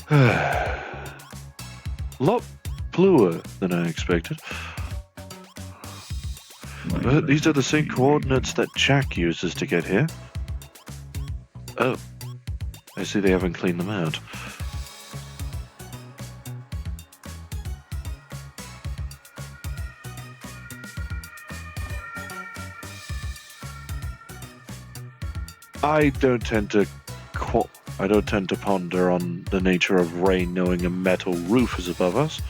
A lot bluer than I expected. But these are the same coordinates that Jack uses to get here. Oh, I see they haven't cleaned them out. I don't tend to ponder on the nature of rain knowing a metal roof is above us.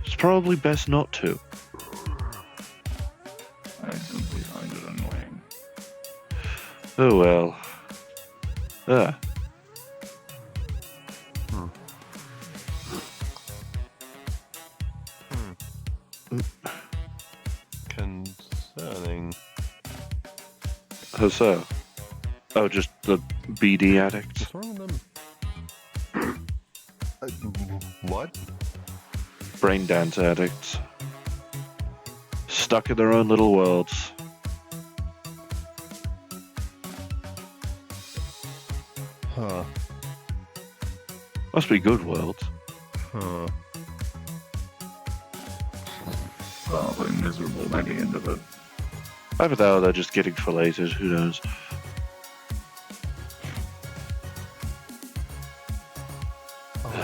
It's probably best not to. I simply find it annoying. Oh well. Ah. Concerning. How so? Oh, just the BD addicts? What's wrong with them? What? Brain dance addicts. Stuck in their own little worlds. Huh. Must be good worlds. Huh. Probably miserable by the end of it. Either that or they're just getting filleted, who knows.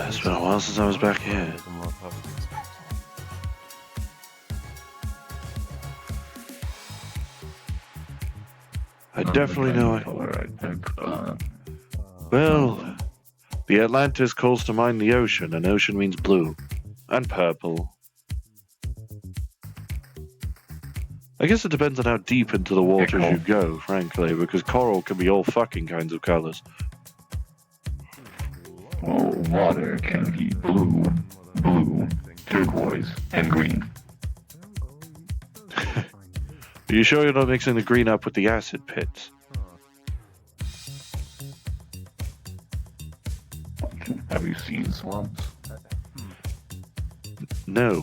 It's been a while since I was back here. I definitely know it. Color I picked, Well, the Atlantis calls to mind the ocean, and ocean means blue. And purple. I guess it depends on how deep into the waters you go, frankly, because coral can be all fucking kinds of colors. well, water can be blue, turquoise, and green. Are you sure you're not mixing the green up with the acid pits? Have you seen swamps? No.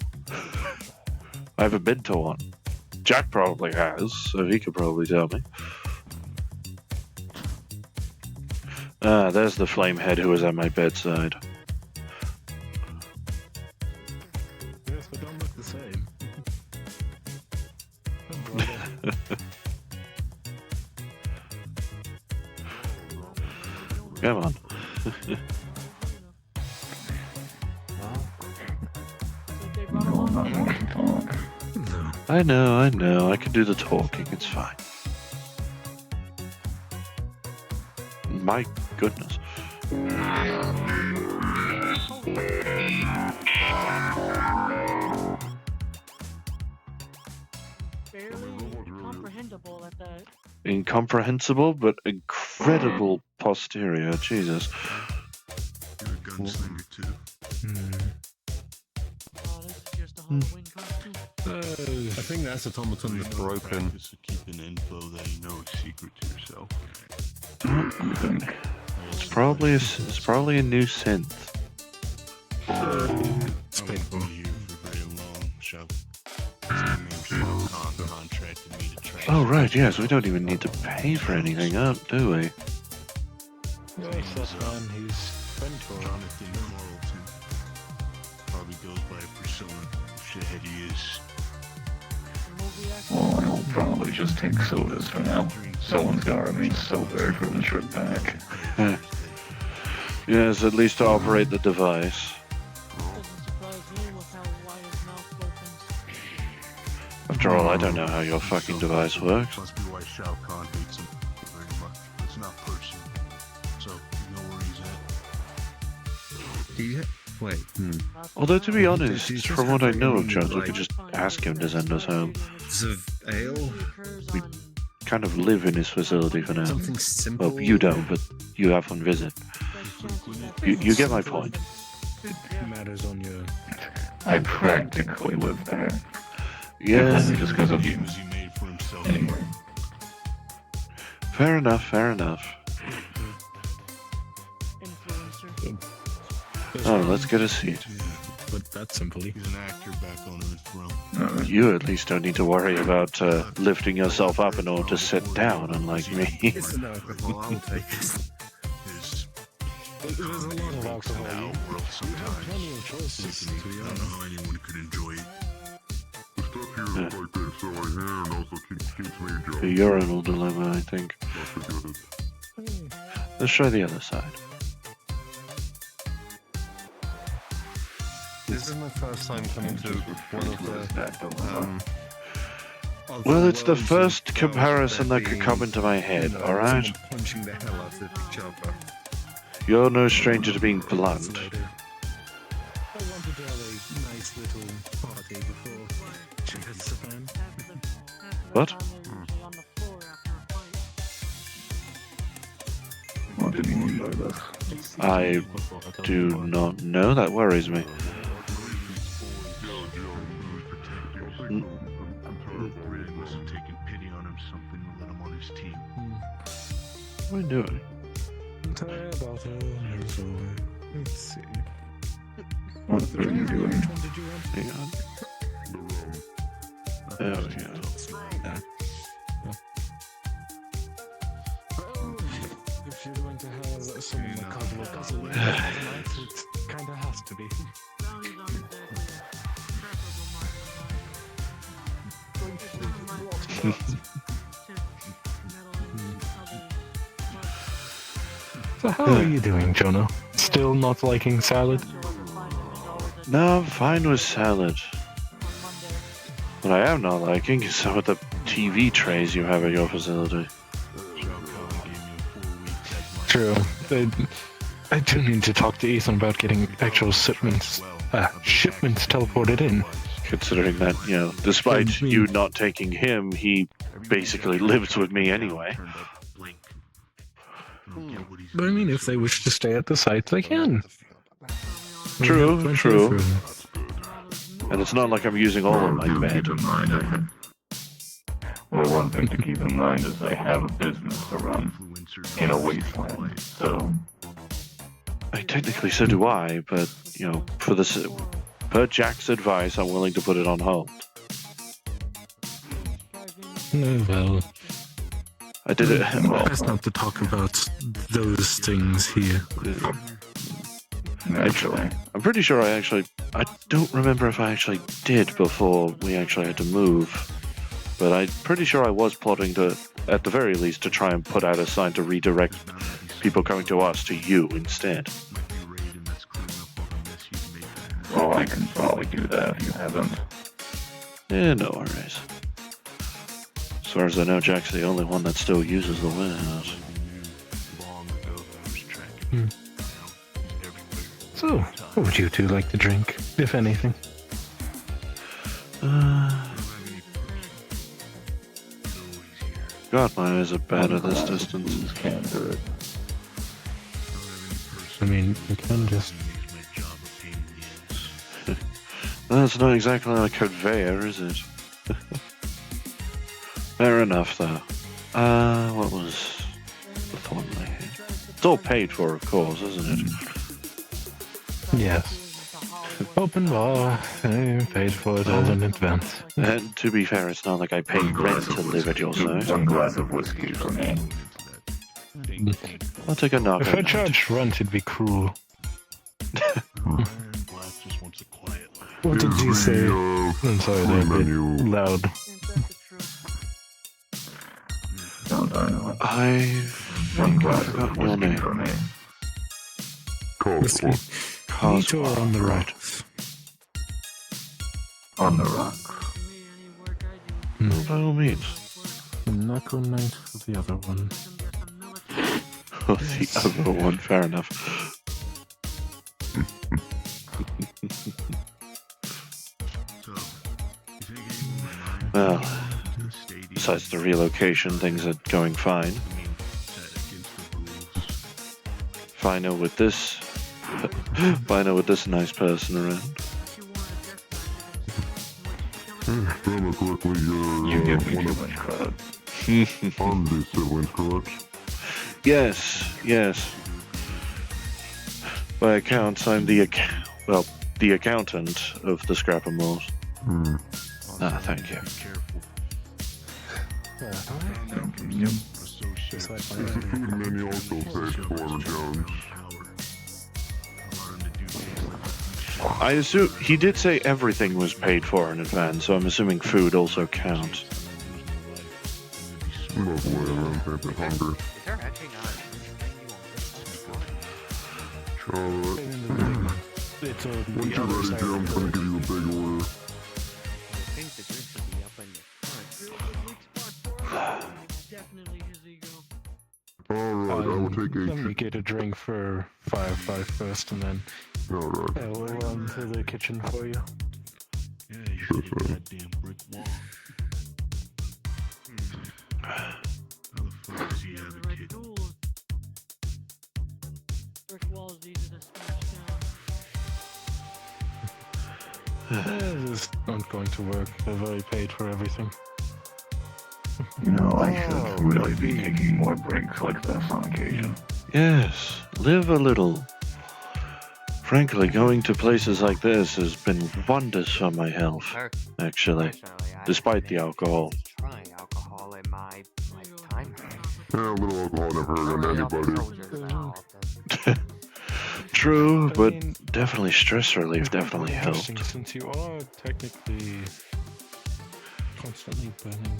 I haven't been to one. Jack probably has, so he could probably tell me. Ah, there's the flamehead who was at my bedside. Yes, they don't look the same. Come on. No, I'm not going to talk. I know. I can do the talking. It's fine. My goodness. Barely comprehensible at that. Incomprehensible, but incredible posterior. Jesus. You're a gunslinger too. Oh, this is just a Halloween costume. I think that's automaton that's broken. Practice of keeping info that you know is secret to yourself. It's probably a new synth. It's been here for very long. Shao Kahn contracted me to track. Oh right, yes. We don't even need to pay for anything, do we? Yes, that's man. He's Fentor. Jonathan Carlton. Probably goes by a persona. Shithead he is. Well, I'll probably just take sodas for now. Someone's got to remain sober for the trip back. Yes, at least to operate the device. Doesn't surprise me with how wide his mouth opens. After all, I don't know how your fucking device works. Must be why Shao Kahn hates him very much. It's not personal. So, you know where he's at. Do you wait? Although, to be honest, Does he just from what I have know of any, Jones, we like- could just ask him to send us home. Of ale? We kind of live in his facility for now. Something simple? Well, you don't, but you have on visit. You get my point. It matters on your. I practically live there. Yes, Only just because of you. Games he made for himself. Anyway. fair enough. Influencer. Oh, let's get a seat. Put that simply. He's an actor back on Earth, bro. You at least don't need to worry about lifting yourself up in order to sit down, unlike me. It's an alcohol. I'll take it. His There's a lot of alcohol. Now, You world have sometimes. plenty of choices, to be I don't know honest. how anyone could enjoy it. The stuff here is like this, so I hear and also keeps me a job. The urinal dilemma, I think. Not forget it. Let's try the other side. This is my first time coming to one of the. Of Well, it's the worlds first of comparison there that could being, come into my head, you know, alright? someone punching the hell out of each other. You're no stranger to being Later. blunt. I wanted to have a nice little party before she hits the fan. What? On the floor after a fight. What did he mean by this? I do not know. That worries me. Really must have taken pity on him, something to let him on his team. What am I doing? Entire battle is over. Let's see. What are you doing? Which one did you want? Hang on. There we go. Well, if you're going to have some cuddle tonight, it kind of has to be. Bounties on the deck. So how are you doing, Jonah? Still not liking salad? No, I'm fine with salad. What I am not liking is some of the TV trays you have at your facility. True. I do need to talk to Ethan about getting actual shipments teleported in. Considering that, you know, despite you not taking him, he basically lives with me anyway. But I mean, if they wish to stay at the site, they can. True, We have plenty true. of room. And it's not like I'm using all of my Do bed. keep in mind, well, one thing to keep in mind is they have a business to run in a wasteland, so Technically, so do I, but, you know, for this, per Jack's advice, I'm willing to put it on hold. Oh, well, I did it. Well, best not to talk about those things here. naturally. I'm pretty sure I don't remember if I actually did before we actually had to move, but I'm pretty sure I was plotting to, at the very least, to try and put out a sign to redirect people coming to us to you instead. Well, I can probably do that if you haven't. Yeah, no worries. As far as I know, Jack's the only one that still uses the warehouse. So, what would you two like to drink, if anything? God, my eyes are bad at this distance. Booze can do it. I mean, you can just... That's not exactly like a conveyor, is it? Fair enough, though. What was the thought in my head? It's all paid for, of course, isn't it? Yes. Open bar, I paid for it all in advance. And to be fair, it's not like I pay One rent glass to of live at your whiskey. site. One glass of whiskey for me. I'll take a knock If on I that. charged rent, it'd be cruel. What did you say? I'm sorry, they're a bit loud. Don't I know it? I One think I glass forgot of your whiskey name. for me. Whiskey. Neat or on the rocks? On the rocks. By all means. Knuckle Knight for the other one. Oh, the other one, fair enough. Well, besides the relocation, things are going fine. Finer with this. Finer with this nice person around. If I remember correctly, You give me one too of much credit. Andy's siblings, correct? Yes. By accounts, I'm the accountant of the Scrap and Moors. Ah, thank you. Is the food menu also paid for, Jones? I assume he did say everything was paid for in advance, so I'm assuming food also counts. Look, whatever, I'm paper hungry. Is there actually not a menu on this side? Charlotte, It's on once the you're other ready, side. Joe, I'm gonna give you a big order. I think the drink should be up in the front. Definitely his ego. Alright, I will take Let me a... get a drink for Firefly first, and then Alright. I will run to the kitchen for you. Yeah, you Sure, hit a sir. goddamn brick wall. How the fuck does he have a Right kid? tools. Brick walls easy to smash down. This is not going to work. I've already paid for everything. You know, I should really be taking more breaks like this on occasion. Yes, live a little. Frankly, going to places like this has been wonders for my health, actually, Personally, I despite the haven't alcohol. tried alcohol in my lifetime. Yeah, a little alcohol never hurt on anybody. True, I but mean, definitely stress relief definitely interesting, helped. since you are technically constantly burning,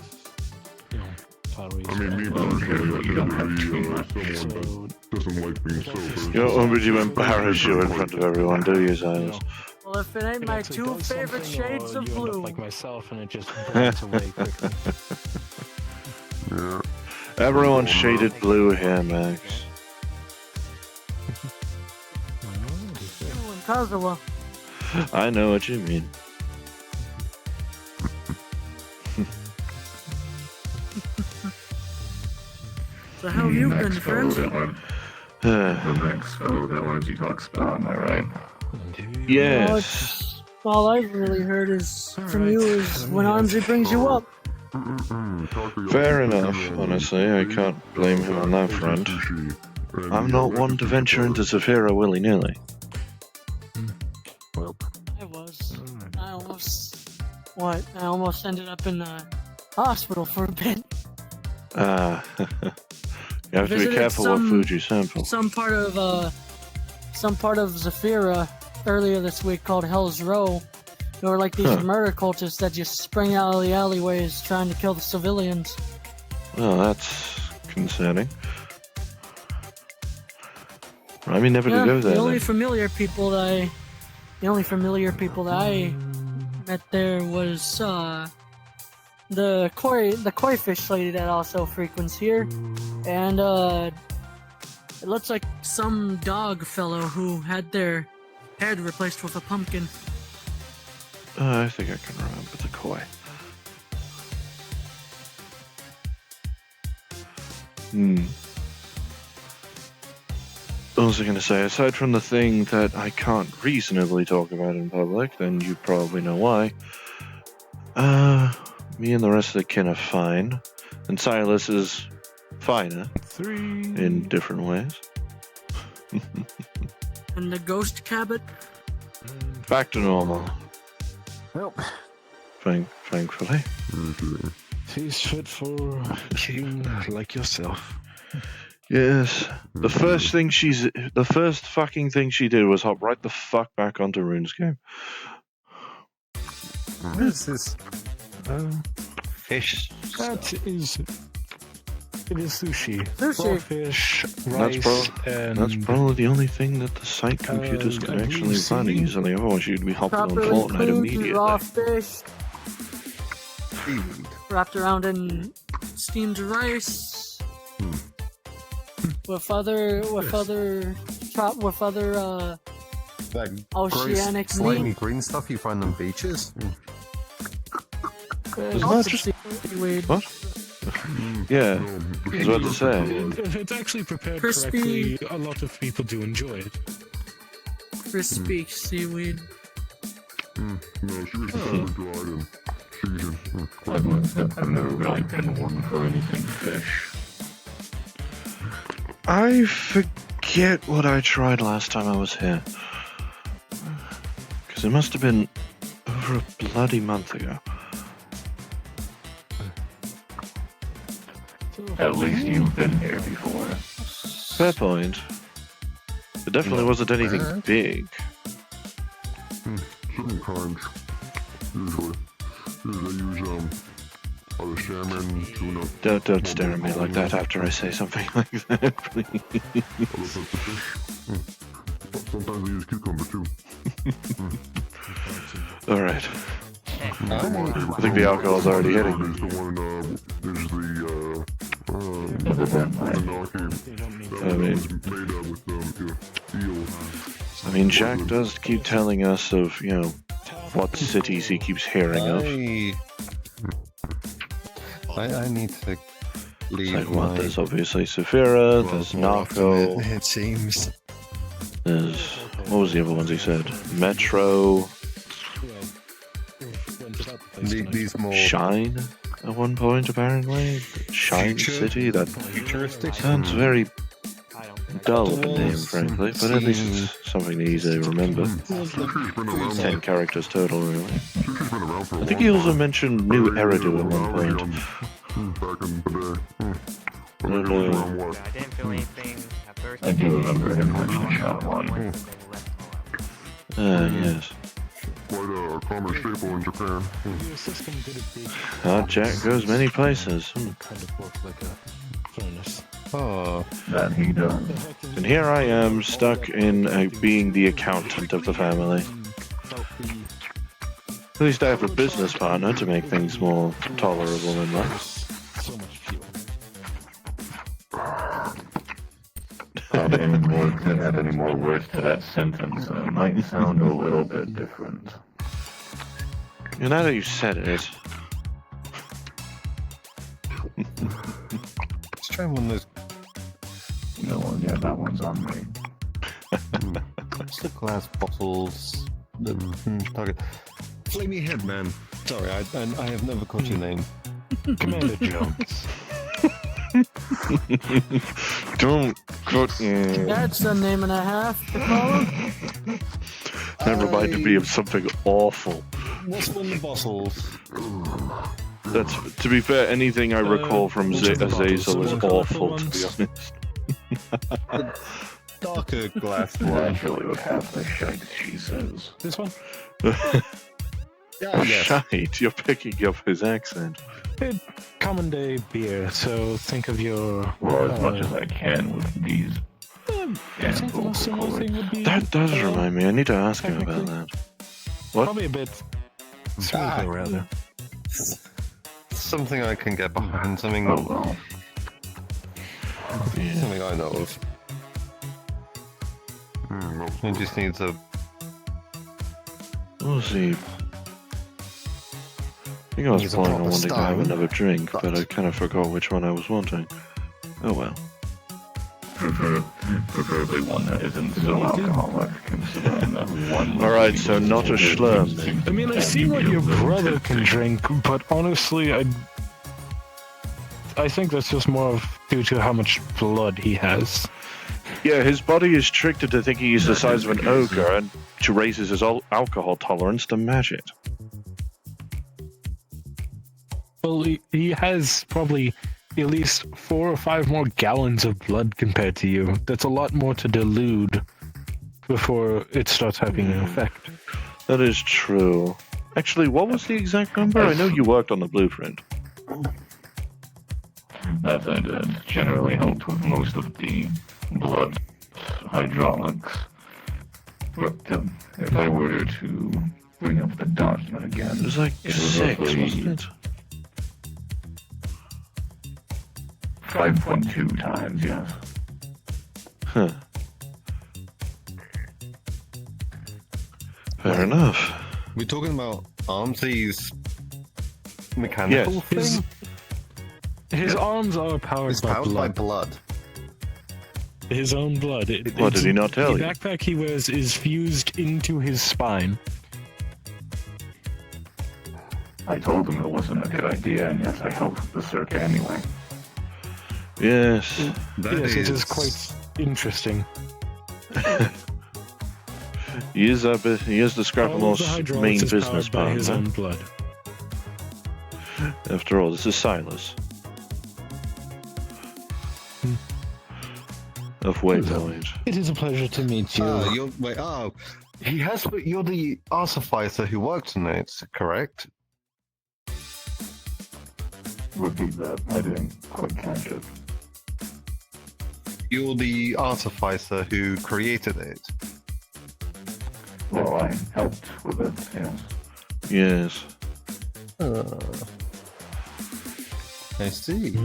calories. I mean, me personally, I could be someone that doesn't like being sober. You don't want me to embarrass you in front of everyone, do you, Silas? Well, if it ain't It my actually two does favorite something, shades or of you end up blue. like myself, and it just burns away quickly. Yeah. Everyone's shaded blue here, Max. Ooh, and Kazuha. I know what you mean. So how have you been, friends? The next fellow that Lindsay talks about, am I right? Well, Yes. it's, all I've really heard is from Alright. you is when Andre brings you up. Fair enough, honestly. I can't blame him on that front. I'm not one to venture into Zafira willy-nilly. Well, I was. I almost ended up in the hospital for a bit. You have to be Visited careful what some- food you sample. Some part of Zafira earlier this week called Hell's Row. There were like these Huh. murder cultists that just spring out of the alleyways trying to kill the civilians. Well, that's concerning. I mean, never to go there. the only then. familiar people that I met there was the koi fish lady that also frequents here, and it looks like some dog fellow who had their head replaced with a pumpkin. I think I can remember the koi. What was I going to say? Aside from the thing that I can't reasonably talk about in public, then you probably know why. Me and the rest of the kin are fine, and Silas is finer 3. in different ways. And the ghost cabot. Back to normal, Well, thankfully. he's fit for a king like yourself. Yes. The first fucking thing she did was hop right the fuck back onto RuneScape. What is this? Fish. That is. It is sushi. Sushi. Raw fish, rice, and That's probably the only thing that the site computers can I actually believe run seaweed. easily. Otherwise, you'd be hopping on Properly Fortnite cleaned immediately. raw fish Seaweed. wrapped around in steamed rice. With other That oceanic gross, slimy meat. green stuff you find on beaches? Isn't Also that just- seaweed. What? Yeah, I was about to say. If it's actually prepared Crispy. correctly, a lot of people do enjoy it. Crispy seaweed. No, she was super dried and seasoned. I've never really been one for anything fish. I forget what I tried last time I was here. Because it must have been over a bloody month ago. At least you've been here before. Fair point. It definitely wasn't anything big. Certain times, usually. Usually I use either salmon, tuna, Don't stare at me like that after I say something like that, please. other types of fish. Sometimes I use cucumber too. Alright. I think the alcohol's already hitting. There's the one, there's the I mean- was made with eel. I mean, Jack does keep telling us of, what cities he keeps hearing of. I need to leave. Like what? There's obviously Saphira, there's Narco, It seems. there's... What was the other ones he said? Metro, These more Shine at one point, apparently. Shine Future? City? That futuristic. sounds very dull of a name, frankly, but at least it's something easy to remember. Sushi's been around. 10 characters total, really. Sushi's been around for a I think long he also time. mentioned New Eridu at one point. Back in the day. I No, think it was no. around what? I didn't feel anything at first. I do remember him mentioning shot one. Yes. Quite a common staple in Japan. Your system did a big Jack goes many places. kind of work like a furnace. Oh, That he does. And here I am, stuck in being the accountant of the family. At least I have a business partner to make things more tolerable in life. So much fuel. Add any more words to that sentence, and it might sound a little bit different. Now that you said it, let's try one of those. No, yeah, that one's on me. What's the glass bottles? The target. Flamey head man. Sorry, I have never caught your name. Commander Jones. don't cut. That's a name and a half to call him. That reminded me of something awful. What's one of the bottles? That's, to be fair, anything I recall from Azazel is awful, to be honest. Darker glass Well, one. actually, with half the shite she says. This one? Yeah, yes. Shite, you're picking up his accent. Common day beer, so think of your... Well, as much as I can with these. I think the most similar thing would be... That does remind me, I need to ask him about that. What? Probably a bit smoother, rather. Something I can get behind. Something. Oh well. Yeah. Something I know of. It just needs a. What was he? I think I was He's a planning on proper wanting to have stone, another drink, but I but- kind of forgot which one I was wanting. Oh well. Preferably one that isn't so alcoholic, considering that one. Alright, so not a schlurm then. I mean, I see what your brother can drink, but honestly, I think that's just more of due to how much blood he has. Yeah, his body is tricked into thinking he's the size of an ogre and to raises his alcohol tolerance to match it. Well, he has probably at least 4 or 5 more gallons of blood compared to you. That's a lot more to dilute before it starts having an effect. That is true. Actually, what was the exact number? I know you worked on the blueprint. That generally helped with most of the blood hydraulics. But if I were to bring up the document again, It was like it was 6, roughly wasn't it? 5.2 times, yes. Huh. Fair enough. We're talking about Armsy's mechanical Yes. thing. His arms are powered It's by powered by blood. blood. His own blood. What, did he not tell the you? backpack he wears is fused into his spine. I told him it wasn't a good idea, and yes, I helped with the circuit anyway. Yes. Yes, it is quite interesting. He is the All of the Scrapamor's hydraulics main is business powered by his partner. own blood. After all, this is Silas. Of Waypoint. It is a pleasure to meet you. Wait. Oh, He has, but you're the artificer who worked on it, correct? Repeat that. I didn't quite catch it. You're the artificer who created it. Well, I helped with it, yes. Yes. I see.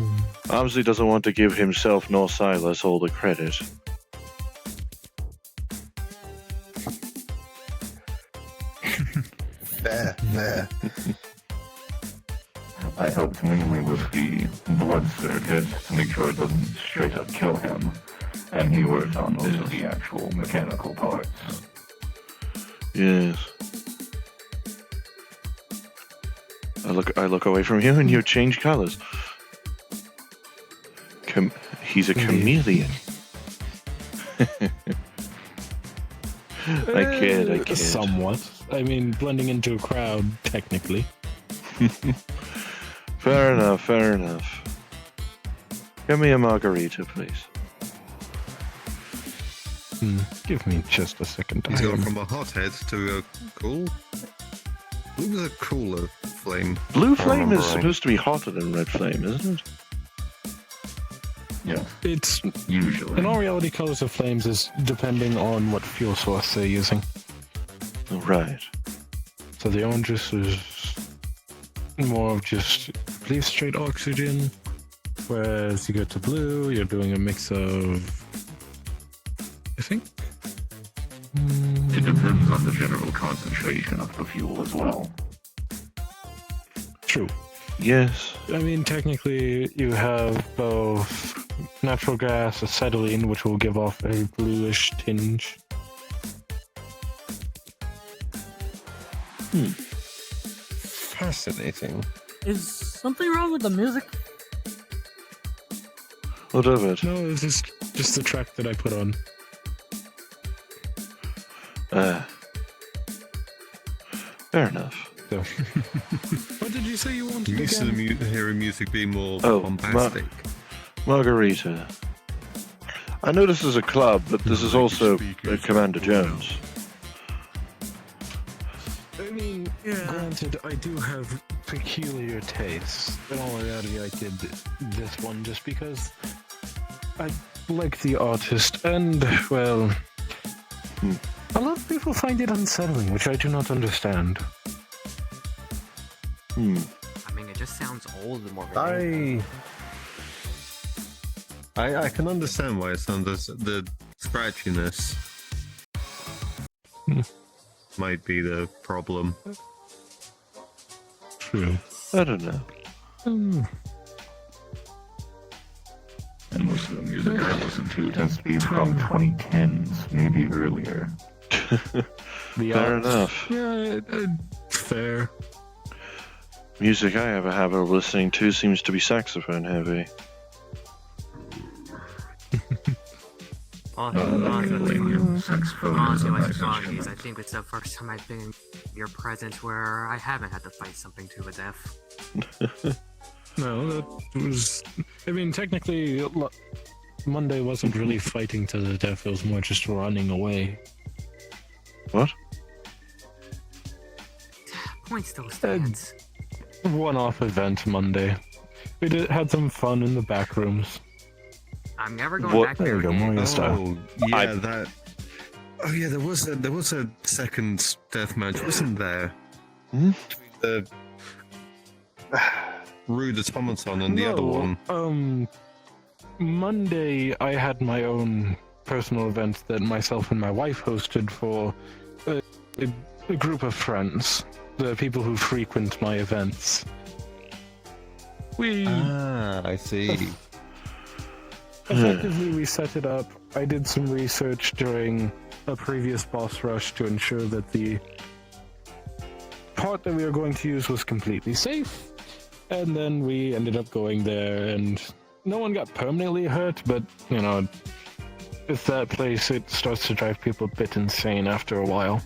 Obviously doesn't want to give himself nor Silas all the credit. There. I helped mainly with the blood circuit to make sure it doesn't straight up kill him. And he worked on most of the actual mechanical parts. Yes. I look away from you and you change colors. He's a chameleon. I kid. Somewhat. I mean, blending into a crowd, technically. Fair enough. Give me a margarita, please. Give me just a second. He's gone from a hothead to a cool. Blue was a cooler flame. Blue flame remember is right. supposed to be hotter than red flame, isn't it? Yeah, It's usually. in all reality, colors of flames is depending on what fuel source they're using. Oh, right. So the orange juice is more of just, I believe, straight oxygen. Whereas you go to blue, you're doing a mix of, I think. It depends on the general concentration of the fuel as well. True. Yes. I mean, technically, you have both natural gas, acetylene, which will give off a bluish tinge. Fascinating. Is something wrong with the music? What of it? No, it's just the track that I put on. Fair enough. So. What did you say you wanted You used to again? hearing music being more Oh, bombastic. Margarita. I know this is a club, but this is also Commander Jones. I mean, granted, I do have peculiar tastes. In all reality, I did this one just because I like the artist, and, well, a lot of people find it unsettling, which I do not understand. I mean, it just sounds old more than anything. I can understand why it sounds as the scratchiness might be the problem. True. I don't know. And most of the music I listen to tends to be from 2010s, maybe earlier. Fair enough. Yeah, fair. Music I have a habit of listening to seems to be saxophone heavy. Honestly, Saxophone is a my nice apologies. instrument. I think it's the first time I've been in your presence where I haven't had to fight something to a death. No, that was. I mean, technically, Monday wasn't really fighting to the death, it was more just running away. What? Point still stands. One-off event Monday. We had some fun in the back rooms. I'm never going What- back There there we go, again. more style. Oh, yeah, that. Oh, yeah, there was a second death match, wasn't there? Hmm? The Rude Automaton and the other one. Monday I had my own personal event that myself and my wife hosted for a group of friends, the people who frequent my events. I see. Effectively, we set it up. I did some research during a previous boss rush to ensure that the part that we were going to use was completely safe. And then we ended up going there, and no one got permanently hurt, but, you know, it's that place, it starts to drive people a bit insane after a while.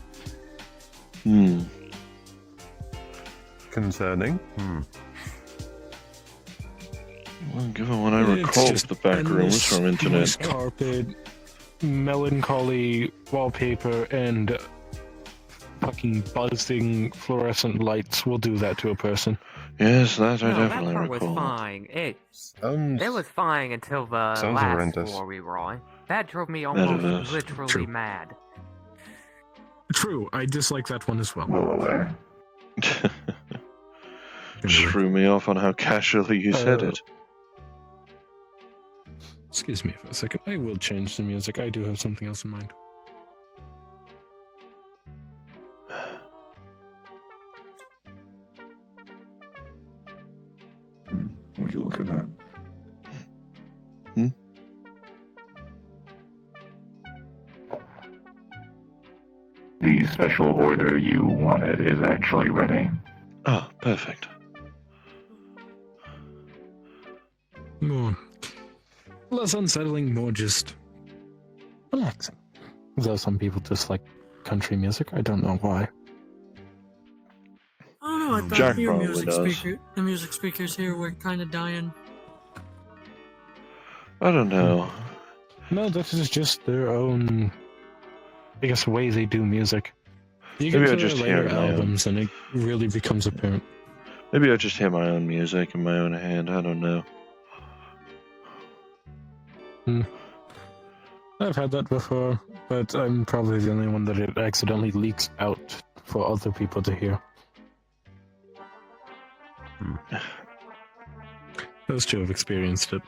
Concerning. Well, given what I It's recall, just the back room was from endless internet. loose carpet, melancholy wallpaper, and fucking buzzing fluorescent lights will do that to a person. Yes, that I No, that definitely part was recall. fine. It Sounds was fine until the Sounds last horrendous. floor we were on. That drove me Metaverse. almost literally True. mad. True, I dislike that one as well. Well aware. Just threw me off on how casually you said it. Excuse me for a second. I will change the music. I do have something else in mind. Would you look at that? The special order you wanted is actually ready. Ah, perfect. More less unsettling, more just relaxing. Though some people dislike country music, I don't know why. I don't know. I thought Jack the probably music does. the music speakers here were kind of dying. I don't know. No, that is just their own, I guess, way they do music. You Maybe get I to just their hear later it my own. albums, and it really becomes apparent. Maybe I just hear my own music in my own head. I don't know. I've had that before, but I'm probably the only one that it accidentally leaks out for other people to hear. Those two have experienced it.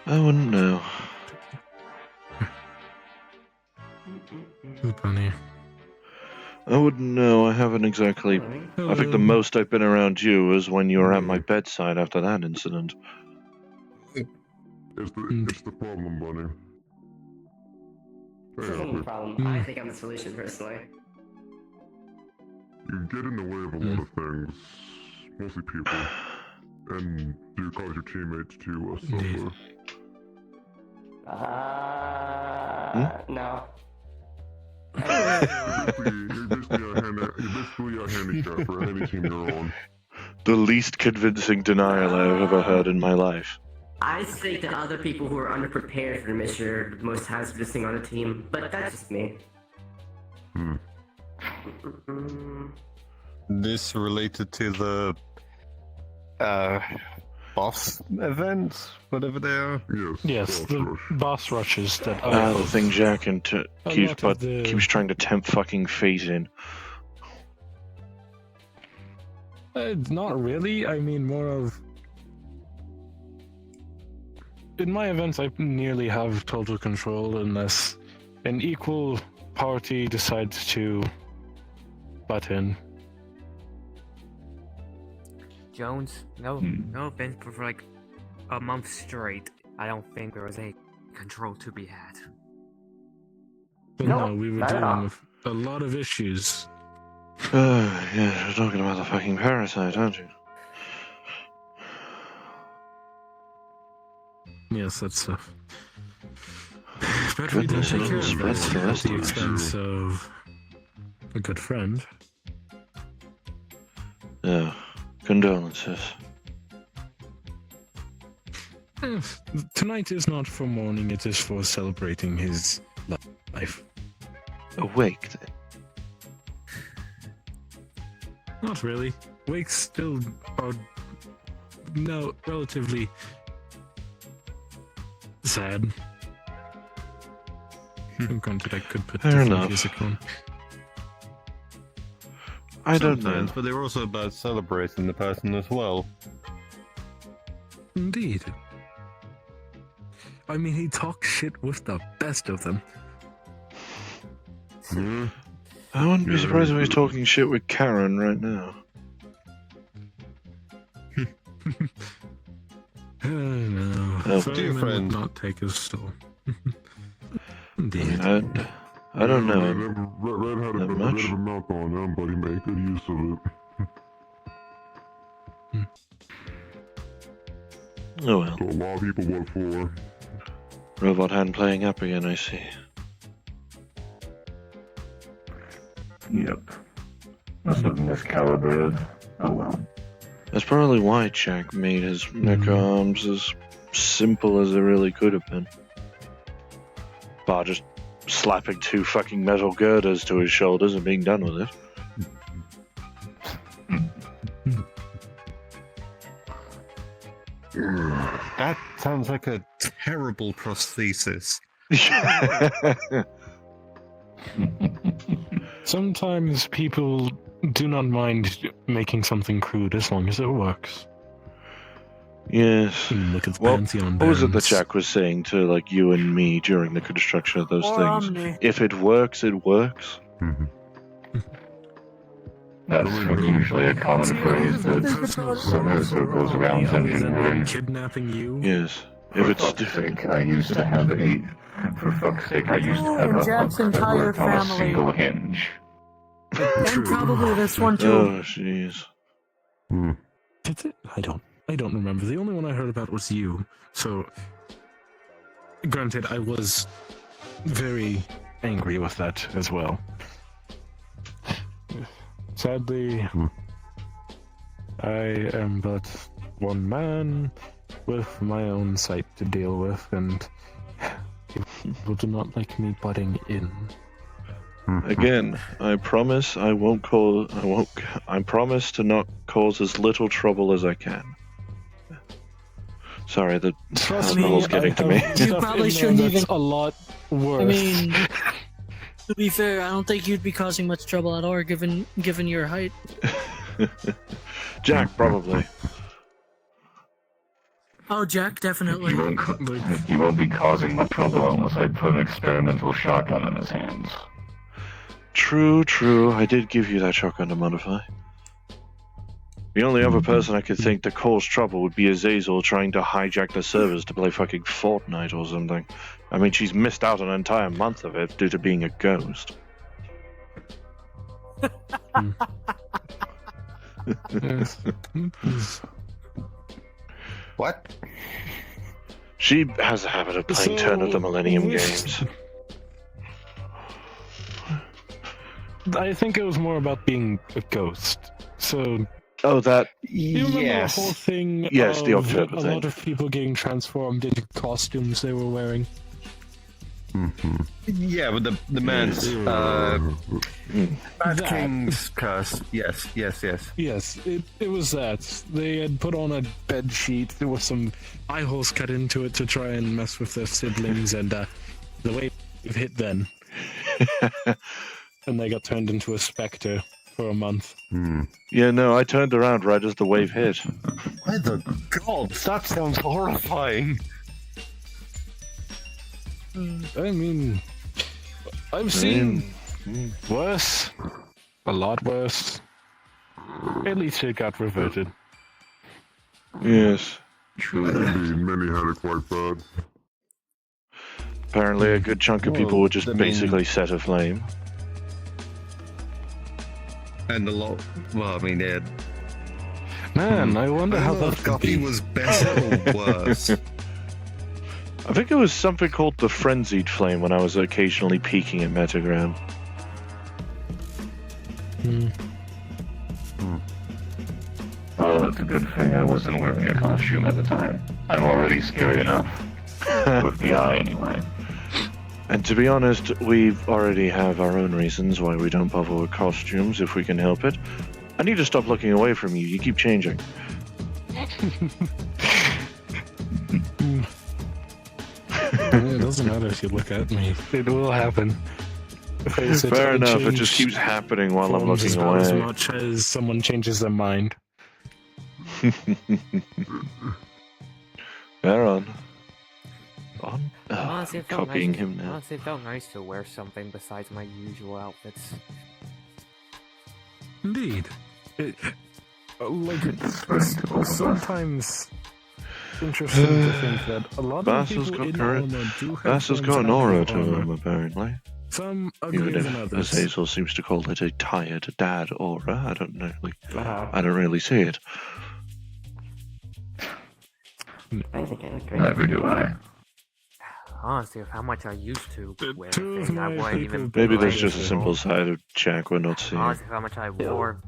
I wouldn't know. Funny. I wouldn't know. I haven't exactly. I think the most I've been around you was when you were at my bedside after that incident. It's the problem, Bunny. This Hey, isn't a Alfred, problem. I think I'm the solution personally. you get in the way of a lot of things, mostly people, and you cause your teammates to suffer. No. You're basically a handicap for any team you're on. The least convincing denial I've ever heard in my life. I think that other people who are underprepared for the mission are the most hazardous thing on the team, but that's just me. this related to the boss events, whatever they are. Yes, boss the rush. boss rushes that The thing Jack keeps lot of the- keeps trying to tempt fucking fate in. Not really. I mean, more of. In my events, I nearly have total control unless an equal party decides to butt in. Jones, no offense, but for like a month straight, I don't think there was any control to be had. But No, no, we were not at all. dealing with a lot of issues. Yeah, you're talking about the fucking parasite, aren't you? Yes, that's stuff. But we did Goodness, take it care all of spreads it to the at rest the of us. expense of a good friend. Yeah. Condolences. Tonight is not for mourning, it is for celebrating his life. Awake then. Not really. Wakes still are relatively sad. Granted, I could put Fair different enough. music on. I don't know. Sometimes, but they're also about celebrating the person as well. Indeed. I mean, he talks shit with the best of them. I wouldn't be surprised if he's talking shit with Karen right now. No. Oh. Ferryman friend. would not take his stall. I Indeed. mean, I don't know. Red had a That bit much? of a mouth on him, but he made good use of it. Oh well. So a lot of people what for. Robot hand playing up again, I see. Yep. That's what this caliber is. Oh well. That's probably why Jack made his mecha arms as simple as they really could have been. Bar just slapping 2 fucking metal girders to his shoulders and being done with it. That sounds like a terrible prosthesis. Sometimes people do not mind making something crude as long as it works. Yes. Look at the Well, pantheon what was it that bands. Jack was saying to like you and me during the construction of those Or things? Omni. If it works, it works. That's usually a common phrase that circles around engine room. Kidnapping you? Yes. For If it's fuck's sake, I used to have a... For fuck's sake, I used to have And a Jack's hook that entire worked on a family. single hinge. And probably this one too. oh jeez. Did it? I don't remember. The only one I heard about was you. So, granted, I was very angry with that as well. Sadly, I am but one man with my own site to deal with, and people do not like me butting in. Again, I promise I promise to not cause as little trouble as I can. Sorry, the Trust alcohol's getting to me. You probably shouldn't that's even- a lot worse. I mean, to be fair, I don't think you'd be causing much trouble at all, given your height. Jack, probably. Oh, Jack, definitely. He won't be causing much trouble unless I put an experimental shotgun in his hands. True. I did give you that shotgun to modify. The only other person I could think to cause trouble would be Azazel trying to hijack the servers to play fucking Fortnite or something. I mean, she's missed out an entire month of it due to being a ghost. What? She has a habit of playing Turn of the Millennium games. I think it was more about being a ghost. So, Oh, that. you remember Yes. the whole thing Yes, the of October a thing. lot of people getting transformed into costumes they were wearing? Yeah, but the man's Bad That. King's curse. Yes. Yes, it was that. They had put on a bed sheet. There were some eye holes cut into it to try and mess with their siblings, and the wave hit then. And they got turned into a specter for a month. Yeah, no, I turned around right as the wave hit. Why the gods? That sounds horrifying. I mean, I've seen worse. A lot worse. At least it got reverted. Yes. Indeed, many had it quite bad. Apparently, a good chunk of people Well, were just I mean- basically set aflame. And a lot. Well, I mean, Man, I wonder how that could Guppy be. was better or worse. I think it was something called the Frenzied Flame when I was occasionally peeking at Metagram. Oh, that's a good thing I wasn't wearing a costume at the time. I'm already scary enough. With the eye, anyway. And to be honest, we already have our own reasons why we don't bother with costumes if we can help it. I need to stop looking away from you. You keep changing. It doesn't matter if you look at me. It will happen. Face it, Fair I enough. It change just keeps happening while I'm forms looking about as away. much as someone changes their mind. Fair on. Honestly, it felt Copying nice. him now. Honestly, it felt nice to wear something besides my usual outfits. Indeed. Sometimes interesting to think that a lot Bass of has people got in current- armor do have Bass has some got an type aura of to armor. him, apparently. Some uglier Even than if others. Hazel seems to call it a tired dad aura, I don't know. Ah, I don't really see it. I think I look great. Never do I. Honestly, with how much I used to The wear two of things, I my wouldn't even. people- Maybe there's Right, just a so- simple side of Jack we're not seeing. Honestly, with how much I wore,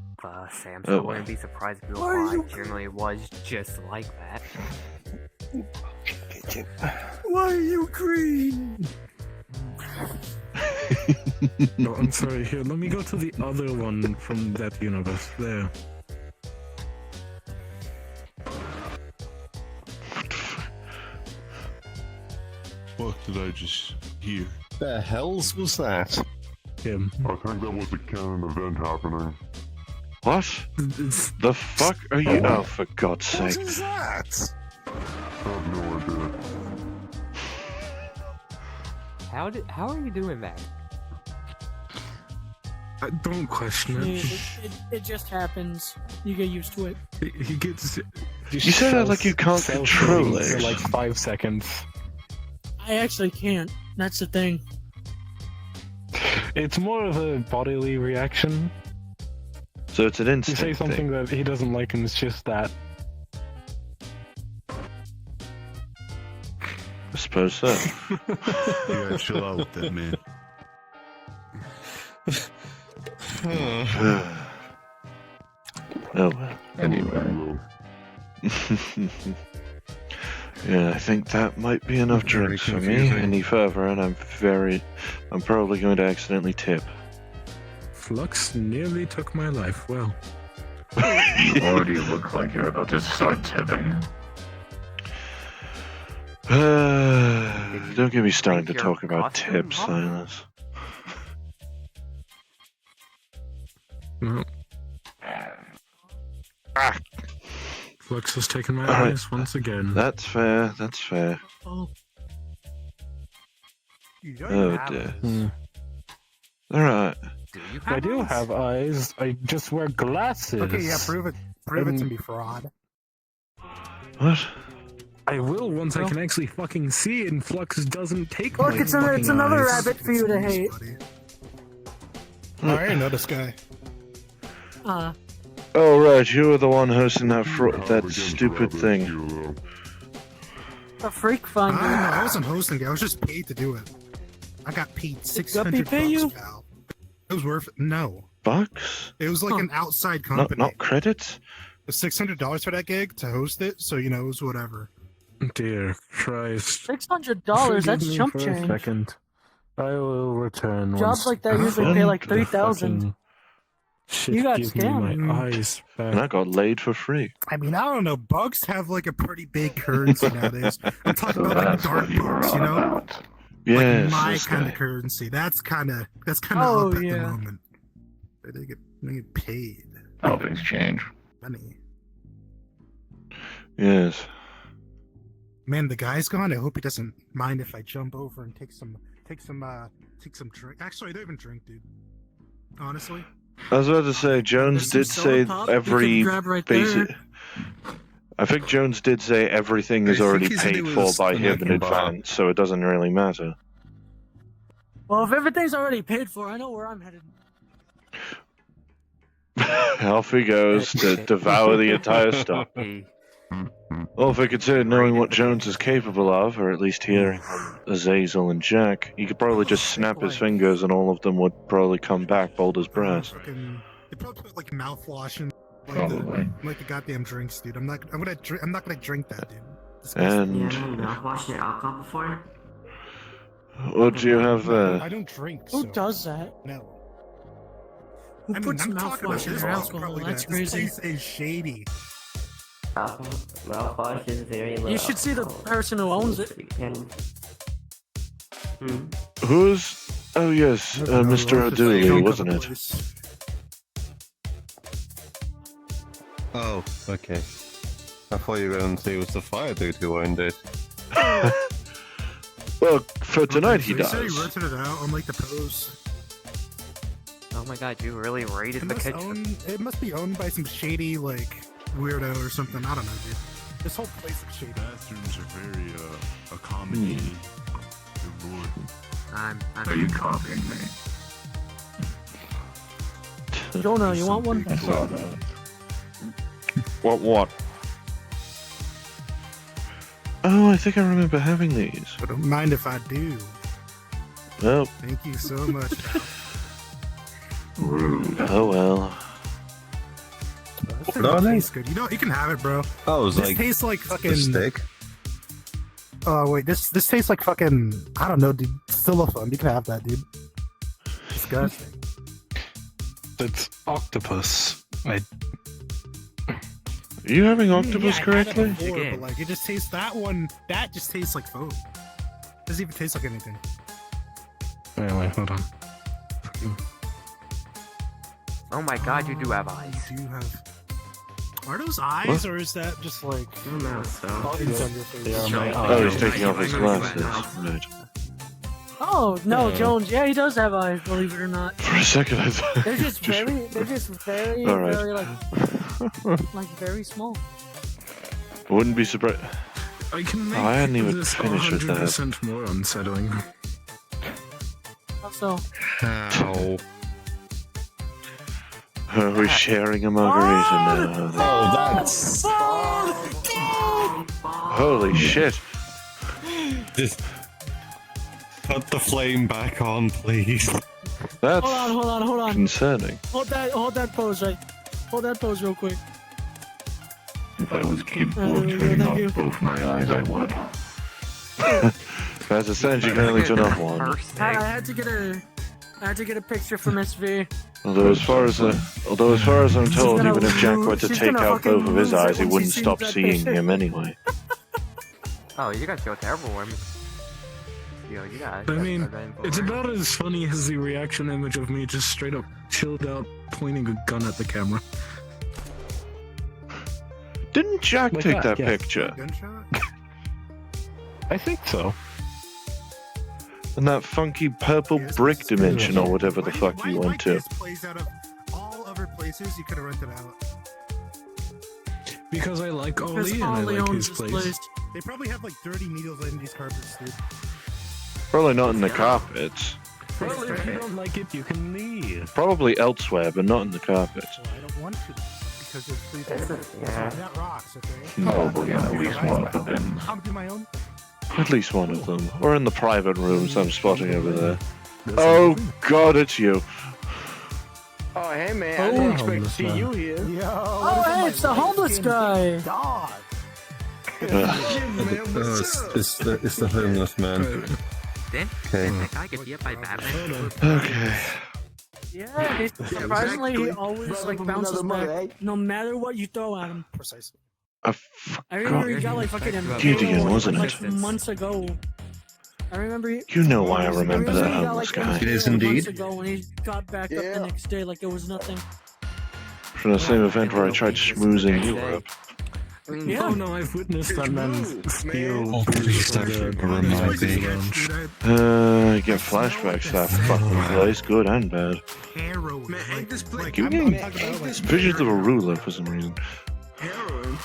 Sam, so Oh, I wouldn't be surprised if Why are I you- generally was just like that. Why are you green? Oh, I'm sorry. Here, let me go to the other one from that universe. There. What did I just hear? The hells was that? Him. I think that was a canon event happening. What? The fuck are you? Oh, for God's What sake! is that? I have no idea. How are you doing that? Don't question Dude, it. it just happens. You get used to it. He gets. You say that like you can't control for it. like 5 seconds. I actually can't. That's the thing. It's more of a bodily reaction. So it's an You instinct say something thing. that he doesn't like, and it's just that. I suppose so. You gotta chill out with that, man. Oh well. Anyway. Yeah, I think that might be enough Very drinks for me. confusing. Any further, and I'm probably going to accidentally tip. Flux nearly took my life. Well, You already look like you're about to start tipping. Don't get me started to your talk about costume tips, off? Silas. well. Flux has taken my Alright. eyes once again. That's fair. That's fair. Oh, You don't Oh even have dear. Hmm. All right. Do you I do eyes? have eyes. I just wear glasses. Okay, yeah, prove it. Prove it to Um, me, fraud. What? I will once I Well- can actually fucking see, and Flux doesn't take look, my it's fucking another eyes. rabbit for you to hate. Buddy. Oh, I didn't know this guy. Oh right, you were the one hosting that Power that against stupid rabbit thing. kilo. A freak I finder. don't know. I wasn't hosting it. I was just paid to do it. I got paid Guppy $600 pay you? pal. It was worth it. No. Bucks? It was like Huh. an outside Not company. not credits? It was $600 for that gig to host it, so you know it was whatever. Dear Christ. $600. That's Forgive me chump for a change. second. I will return. Jobs once like that usually pay like the 3,000. fucking shit You got gives me scammed. my eyes And I back. got laid for free. I mean, I don't know. Bugs have like a pretty big currency nowadays. I'm talking So about like that's dark what you were bugs, on you know? about. Yes, Like my this kind guy. of currency. That's kind of Oh, up at the yeah. moment. They get paid How things change. money. Yes. Man, the guy's gone. I hope he doesn't mind if I jump over and take some drink. Actually, I don't even drink, dude. Honestly. I was about to say, Jones There's did some say soda pop you every can grab right basic. there. I think Jones did say everything I is think already he said paid it for was by the him in American bar. advance, so it doesn't really matter. Well, if everything's already paid for, I know where I'm headed. Off he goes to devour the entire stuff. Hey, Well, if we consider knowing what Jones is capable of, or at least hearing from Azazel and Jack, he could probably just snap his fingers and all of them would probably come back bold as brass. They probably put like mouthwash in Probably. like the goddamn drinks, dude. I'm not gonna drink that, dude. You And haven't mouthwashed your alcohol before? what do you have there? I don't drink. Who so does that? No. Who I mean, puts I'm talking about mouthwash in this their place alcohol? probably That's does. crazy. This place is shady. Mouthwash is very low. You should see the alcohol. person who owns it. And- Hmm. Who's? Oh yes, Mr. O'Dooley, wasn't it? Oh, okay. I thought you were going to say it was the fire dude who owned it. Well, for tonight he He said he does. rented it out on like the post. oh my god, you really raided It the must, kitchen. it must be owned by some shady like weirdo or something. I don't know, dude. This whole place is shady. Bathrooms are very accommodating. Good lord. Are you copying me? Jonah, you want one? I saw that. What? Oh, I think I remember having these. But don't mind if I do. Well, Thank you so much, pal. Rude. oh well. This What are thing they? tastes good. You know, you can have it, bro. Oh, it was This like tastes like a fucking. stick. Oh wait, this tastes like fucking. I don't know, dude. Xylophone. You can have that, dude. disgusting. That's octopus. Are you having octopus Yeah, I had it correctly? before, Again. but like it just tastes that just tastes like food. Doesn't even taste like anything. Wait, hold on. Oh my god, you do have eyes. You do have. Are those eyes, or is that just like? I don't know, so. Buttons on your face? Oh, he's taking off his glasses. Right. Oh no, Yeah. Jones. Yeah, he does have eyes. Believe it or not. For a second, I thought. They're just very, All right. very like very small. Wouldn't be surprised. I can make I hadn't even this finished with that. 100% more unsettling. Also, How? Are we sharing a margarita now? Oh, that's Holy shit! just put the flame back on, please. That's hold on. concerning. Hold that pose right. Hold that pose real quick. If I was capable Thank of turning off you. both my eyes, I would. As it stands, you can only turn off one. I had to get a picture for Miss V. Although as far as I'm told, gonna even if Jack were to she's take gonna out both of fucking his lose it eyes, he when she wouldn't sees stop that seeing picture. him anyway. Oh, you guys feel terrible for me. Yo, you guys. I mean, it's about. about as funny as the reaction image of me just straight up chilled out pointing a gun at the camera. Didn't Jack Like take that, that yeah. picture? Gunshot? I think so. In that funky purple Yes, brick it's- dimension or whatever the Why- fuck why- you why went to. this plays out of all other places you could have rented out. Because I like Because Ollie and I Ollie like owns his this place. place. They probably have like dirty needles in these carpets, dude. Probably not in the carpets. Well, if you don't like it, you can leave. Probably elsewhere, but not in the carpets. Well, I don't want to because it's free. Yeah. That rocks, okay? Probably in at least one of the bins. I'll do my own. At least one of them. Or in the private rooms I'm spotting over there. Oh god, it's you. Oh, hey man, I Oh, didn't expect to homeless see man. you here. Yo, Oh, hey, it's the homeless guy. dog. Ugh. It's the homeless man. Then, Okay. that guy get beat up by Batman. Okay. Yeah, surprisingly, he always like from bounces another mother, back, no matter what you throw at him. Precisely. I I remember forgot. he got like fucking Gideon, impaled, wasn't like, it? months ago. I remember. You know why I remember he that got, homeless like, guy. It is impaled indeed. months ago, and he got back up the next day like it was nothing. From the same event where I tried schmoozing you up. Yeah. Oh no, I've witnessed that man steal. Oh, please don't remind me. Get flashbacks to that fucking place, good and bad. Heroin. Man, ain't this place? Keep I'm getting talking about like visions of a ruler for some reason. Heroin?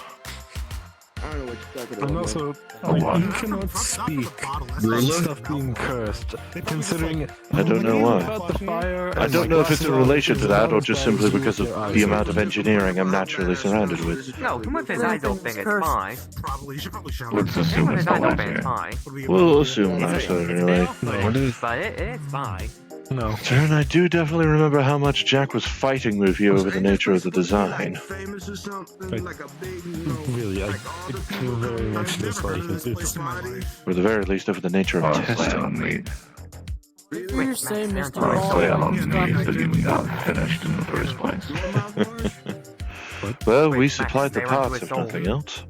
I don't know what you're talking about. And also, Oh, wow. you cannot speak Ruler? stuff being cursed, considering I don't know why. about the fire. I don't know if it's in relation to that or just simply because of the amount of engineering I'm naturally surrounded with. No, him with his eyes open, it's Cursed. fine. Probably. You should probably shower. Let's Him assume with it's his eyes the open, last it's year. fine. What do we- We'll assume that, anyway. But it's fine. No. Turn, I do definitely remember how much Jack was fighting with you over the nature of the design. Famous or something, Right. like a big, Really, I feel very much dislike it. It's Or at the very least over the nature of Honestly, I testing. don't need. You're saying Mr. Honestly, I Ball don't need that you got finished in the first place. Well, we Wait, supplied the Max, they went to parts, his if soul. nothing else.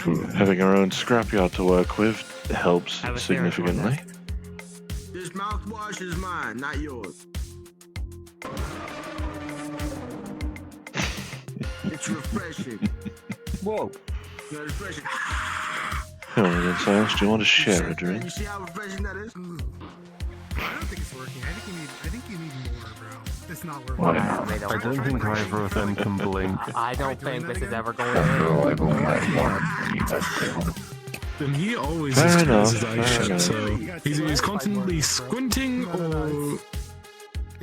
True. Having our own scrapyard to work with helps Have a fair significantly. contest. This mouthwash is mine, not yours. It's refreshing. Whoa. You know, refreshing. Oh, then, Silas, do you want to share a drink? You see how refreshing that is? I don't think it's working. I think you need more, bro. It's not working. Why They not? don't- I don't think either of them can blink. I don't think this is ever going After to all, I've only had one. That's failed. And he always Fair just enough, has his eyes fair shut, enough. so he's constantly squinting or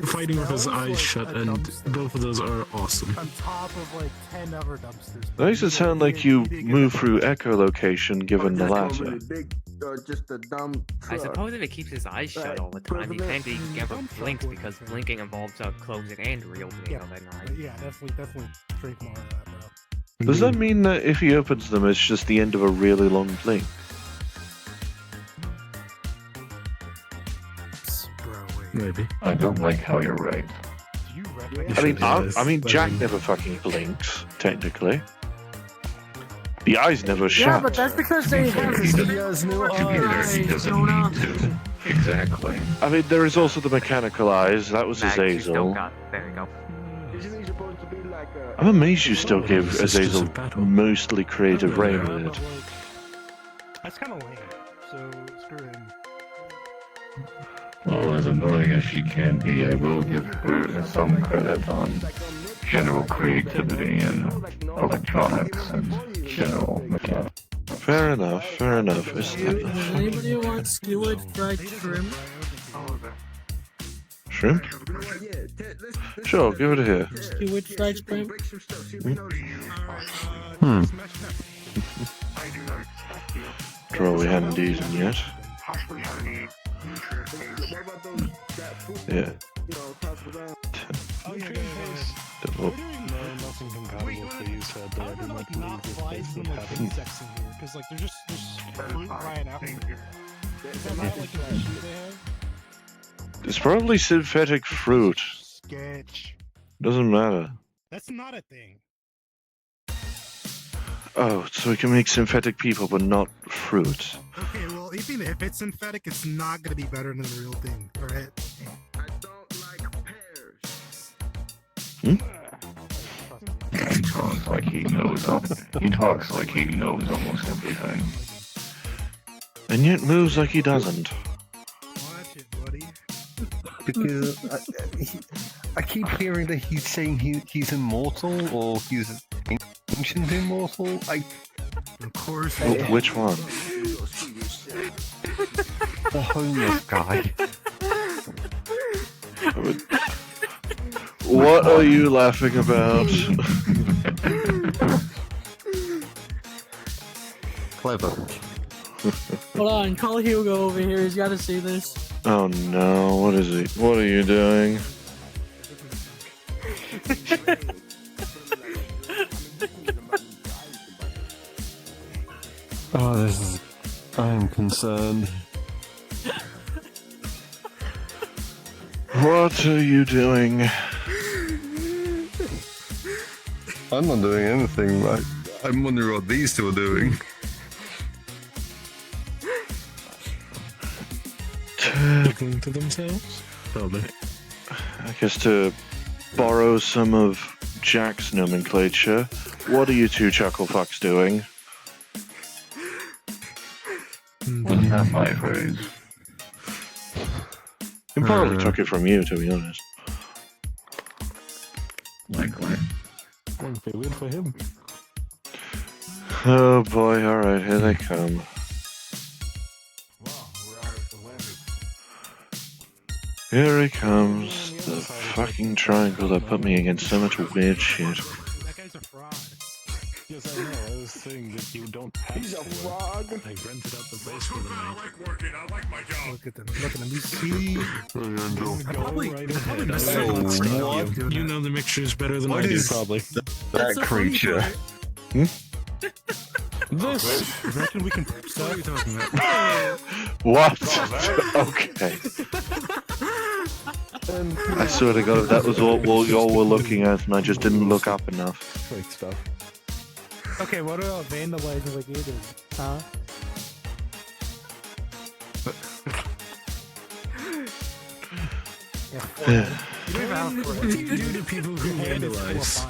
fighting with his eyes shut, and both of those are awesome. On top of like 10 other dumpsters. Those that sound like you move through echolocation given the latter. Big, just a dumb I truck. suppose if he keeps his eyes shut all the time, he can't ever blink because blinking involves closing and reopening Yeah, of an eye. yeah, definitely drink more of that, bro. Does that mean that if he opens them, it's just the end of a really long blink? Maybe. I don't like how you're right. You read I mean, Jack never fucking blinks, technically. The eyes never Yeah, shut. but that's because they have He the doesn't, no he doesn't Jonah. need to. Exactly. I mean, there is also the mechanical eyes. That was Max, you still Azazel. got. There you go. Isn't he supposed to be like a... I'm amazed you still give Sisters Azazel of Battle. mostly creative reign Yeah, with but, it. like, that's kind of lame. So screw him. Well, as annoying as she can be, I will give her some credit on general creativity and electronics and general mechanics. Fair enough, fair enough. Does anybody want skewered fried shrimp? Shrimp? Sure, give it here. Skewered fried shrimp? Draw we hadn't eaten yet. Yeah. No, nothing compatible for you, so How are there like not flies and like insects in here? Because like there's just fruit flying out from here. Is that not like an issue they have? It's probably synthetic fruit. Sketch. Doesn't matter. That's not a thing. Oh, so we can make synthetic people, but not fruit. Okay, well even if it's synthetic, it's not gonna be better than the real thing. All right. I don't like pears. He talks like he knows. He talks like he knows almost everything. And yet moves like he doesn't. Watch it, buddy. because I keep hearing that he's saying he's immortal or he's ancient immortal. Of course. Which one? The homeless guy. What are you laughing about? Clever. Hold on, call Hugo over here. He's got to see this. Oh no! What is he? What are you doing? Oh, this is. I'm concerned. What are you doing? I'm not doing anything. I'm wondering what these two are doing. Talking to themselves? Probably. I guess to borrow some of Jack's nomenclature, what are you two chuckle fucks doing? Wasn't that my phrase? He probably took it from you, to be honest. Likely. Okay, wait for him. Oh boy, alright, here they come. Here he comes, the fucking triangle that put me against so much weird shit. That guy's a fraud. Yes, I know. I was saying that you don't have He's a to. frog. I rented out the place for the night. Look at them. Look at them. You see? Go right ahead. what? You know the mixture is better than What I do, is- probably. That creature. This. You reckon we can sell? What are you talking about? What? Okay. I swear to God, that was all y'all were looking at, and I just didn't look up enough. Great stuff. Okay, what about vandalizing like you did? Huh? Yeah. You don't even have What do you do to people who vandalize?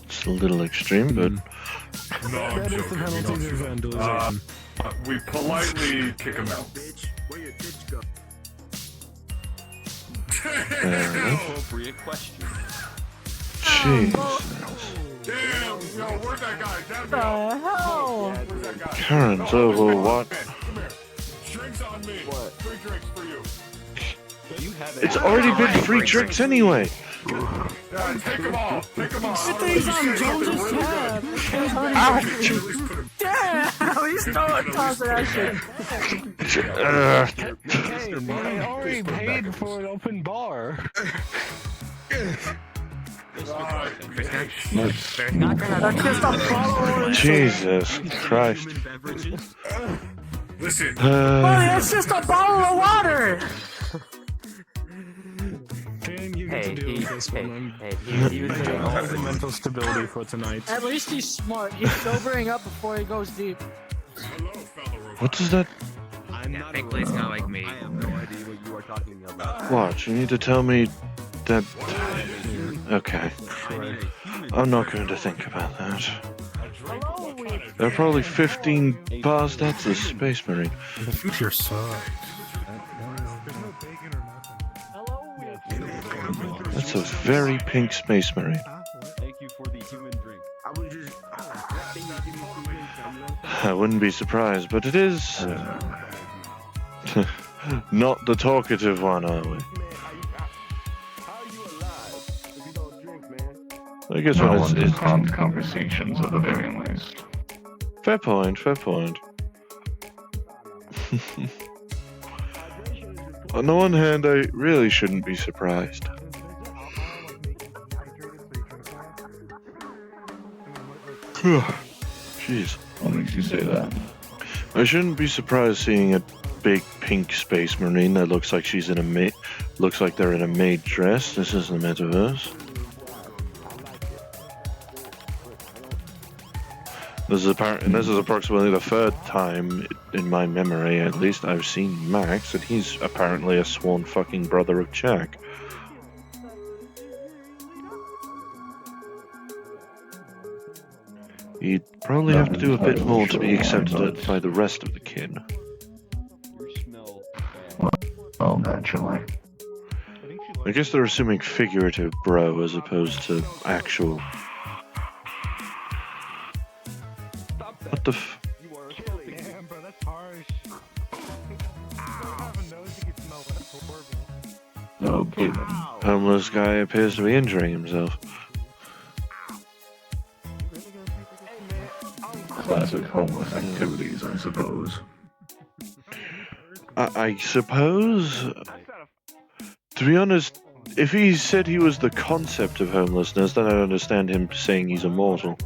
It's a little extreme, but That is the penalty of vandalism. We politely kick him out. Bitch, where your bitch go? fair enough. Appropriate question. Jesus. Damn! Yo, where's that guy? What the hell? Where's that guy? Current over what? Come here. Drinks on me. What? Free drinks for you. You have It's already been free drinks anyway. Yeah, take them all. Take them all. Put these on Jones's tab. Damn! He's throwing tossing that shit. Hey, I already paid for an open bar. There's not gonna That's just a bottle of Jesus Christ. beverages. Listen. Buddy, that's just a bottle of water! You get to deal with this one. He was saying I'll have the mental stability for tonight. At least he's smart. He's sobering up before he goes deep. What does that... Yeah, big place not like me. I have no idea what you are talking about. Watch, you need to tell me that... Okay. I'm not going to think about that. There are probably 15 bars. That's a Space Marine. The future sucks. There's no bacon or nothing. That's a very pink Space Marine. Thank you for the human drink. I was just. I wouldn't be surprised, but it is... not the talkative one, are we? How are you alive if you don't drink, man? I guess No when one it's... prompt conversations at the very least. Fair point, fair point. On the one hand, I really shouldn't be surprised. Jeez. What makes you say that? I shouldn't be surprised seeing a big pink Space Marine that looks like she's in a looks like they're in a maid dress. This is the metaverse. This is approximately the third time in my memory, at least, I've seen Max, and he's apparently a sworn fucking brother of Jack. He'd probably have to do a bit more to be accepted by the rest of the kin. Well, naturally. I guess they're assuming figurative bro as opposed to actual. What the f... Damn, bro, that's harsh. Have a nose you can smell. That's horrible. No kidding. Homeless guy appears to be injuring himself. Classic homeless activities, I suppose. I suppose... To be honest, if he said he was the concept of homelessness, then I understand him saying he's immortal.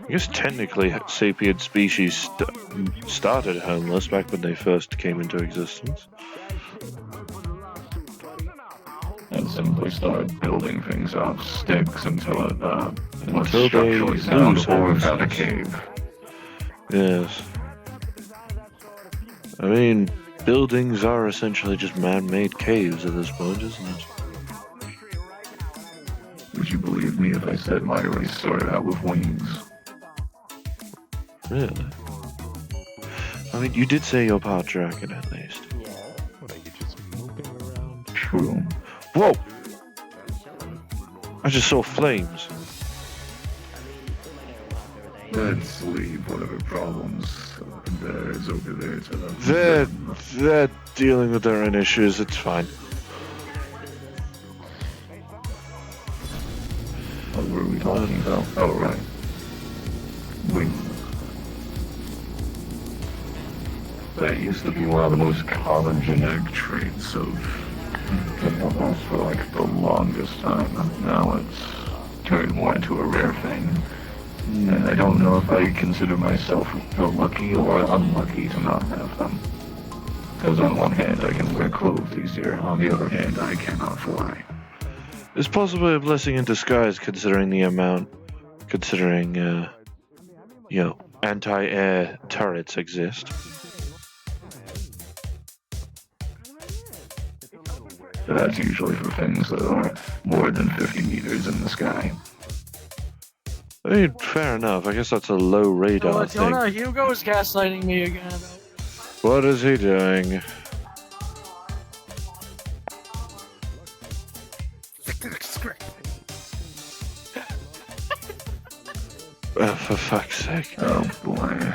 I guess technically sapient species started homeless back when they first came into existence. And simply start building things off sticks until it was Until they structurally sound lose or homelessness. found a cave. Yes. I mean, buildings are essentially just man-made caves at this point, isn't it? Would you believe me if I said my race started out with wings? Really? I mean, you did say you're part dragon, at least. What are you just moping around? True. Whoa! I just saw flames. Let's leave whatever problems there is over there to them. They're dealing with their own issues, it's fine. What were we talking about? Oh, right. Wings. That used to be one of the most common genetic traits of us for like the longest time. Now it's turned more into a rare thing. And I don't know if I consider myself lucky or unlucky to not have them. Because on one hand I can wear clothes easier, on the other hand I cannot fly. It's possibly a blessing in disguise considering the amount, anti-air turrets exist. That's usually for things that are more than 50 meters in the sky. I mean, fair enough. I guess that's a low radar thing. Jonah, Hugo's gaslighting me again. What is he doing? For fuck's sake. Oh boy.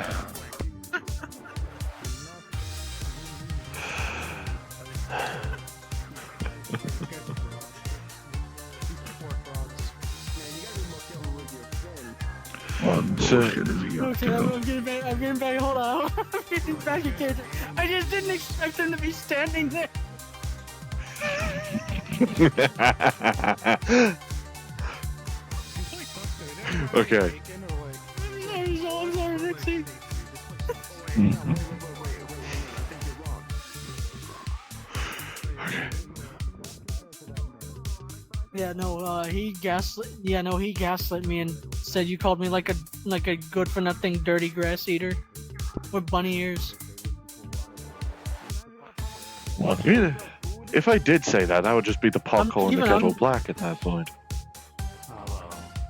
What bullshit is he up Okay, to? I'm getting back, hold on. I'm getting back again. I just didn't expect him to be standing there. Okay. Yeah, no, he gaslit. Yeah, no, he gaslit me and said you called me like a good for nothing dirty grass eater with bunny ears. Yeah, if I did say that, that would just be the pot calling the kettle black at that point.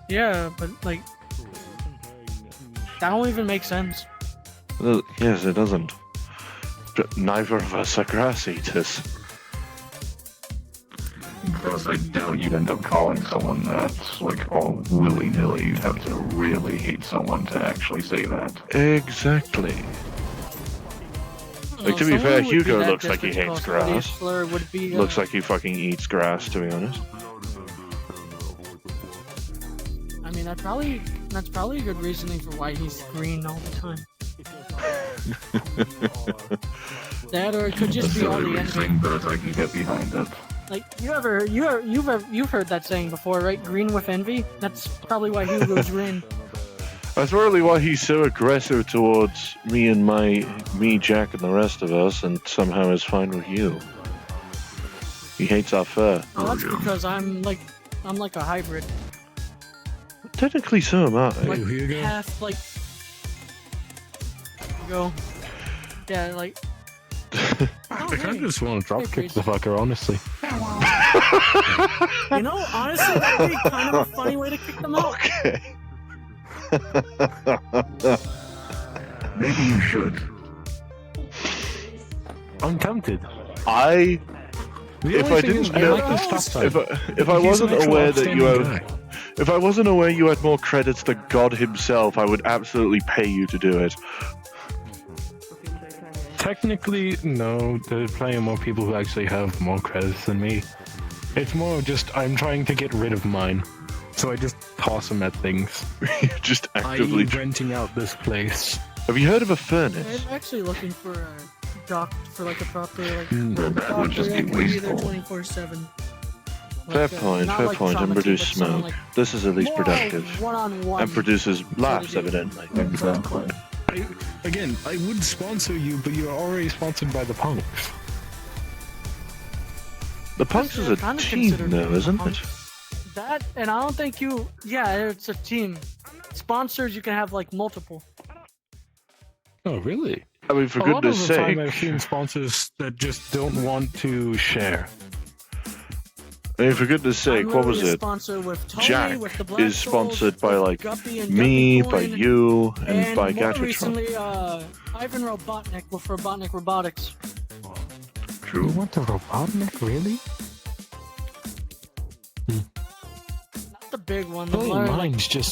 Yeah, but like that don't even make sense. Well, yes, it doesn't. But neither of us are grass eaters. Plus, I doubt you'd end up calling someone that's like all willy-nilly. You'd have to really hate someone to actually say that. Exactly. Like, to be fair, Hugo looks like he hates grass. Looks like he fucking eats grass, to be honest. I mean, that's probably a good reasoning for why he's green all the time. That, or it could just be all the envy. But I can get behind it. Like, you've heard that saying before, right? Green with envy? That's probably why Hugo's green. That's probably why he's so aggressive towards me, Jack, and the rest of us, and somehow is fine with you. He hates our fur. Oh, that's because I'm like a hybrid. Technically, so am I. Like half like. Hugo. Yeah, like. I kind of just want to drop kick the fucker, honestly. You know, honestly, that'd be kind of a funny way to kick them out. Okay. Maybe you should. I'm tempted. If I wasn't aware you had more credits than God himself, I would absolutely pay you to do it. Technically, no. There's plenty more people who actually have more credits than me. It's more just I'm trying to get rid of mine. So I just toss them at things. Just actively renting out this place. Have you heard of a furnace? I'm actually looking for a dock for like a proper like That would just be wasteful. 24/7. Fair point, and produce smoke. This is at least productive. One-on-one. And produces laughs, evidently. Exactly. I would sponsor you, but you're already sponsored by the Punks. The Punks is a team, though, isn't it? That, and I don't think you... Yeah, it's a team. Sponsors, you can have, like, multiple. Oh, really? I mean, for goodness sake. A lot of the time I've seen sponsors that just don't want to share. I mean, for goodness sake, what was it? Jack is sponsored by, like, me, by you, and by more Gatchatron. Recently, Ivan Robotnik with Robotnik Robotics. True. You want the Robotnik, really? Not the big one, the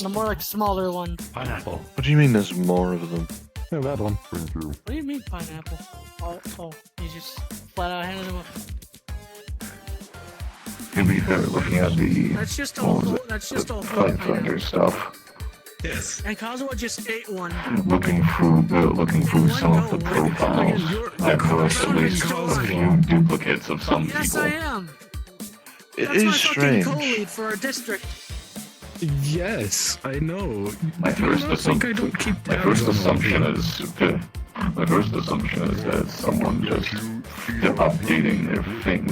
more like smaller one. Pineapple. What do you mean there's more of them? Yeah, that one. Thank you. What do you mean pineapple? Oh, you just flat out handed him up. To be fair, looking at the That's just all Finder stuff. Yes. And Kazuha just ate one. Looking through some of the profiles, I've noticed at least a few duplicates of some Yes, people. I am. It That's is my strange. fucking co-lead for our district. Yes, I know. My first assumption is that someone just they're updating their thing.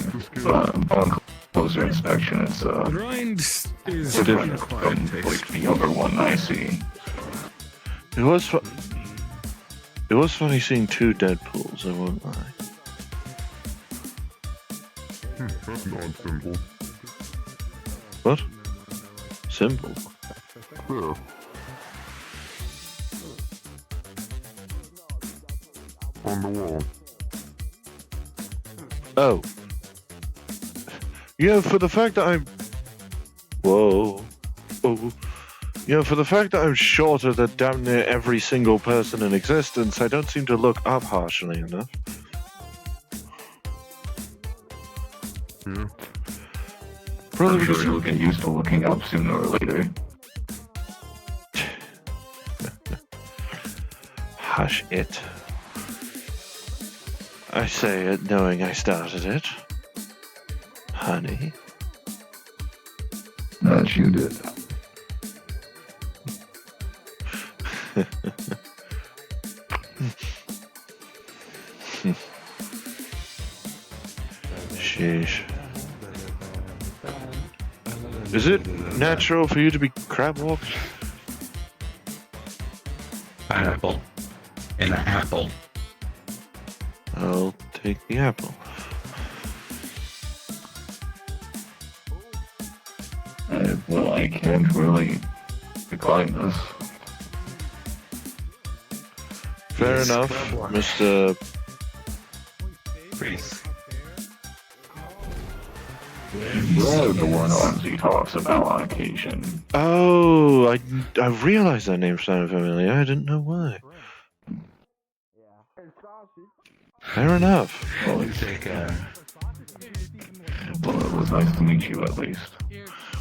On closer inspection, it's Grind is different from like the other one I see. It was funny seeing two Deadpools, I won't lie. That's an odd symbol. What? Symbol? Yeah. On the wall. Oh. Yeah, for the fact that I'm... Whoa. Oh. Yeah, for the fact that I'm shorter than damn near every single person in existence, I don't seem to look up harshly enough. Yeah. Probably I'm sure because... you'll get used to looking up sooner or later. Hush it. I say it knowing I started it. Honey. That you did. Is it natural for you to be crab walked? Pineapple. An apple. I'll take the apple. Well, I can't really decline this. Fair Yes, enough, crab walk. Mr. Priest. You're the one Armsy talks about on occasion. Oh, I realized that name sounded familiar. I didn't know why. Fair enough. Well, well, it was nice to meet you at least.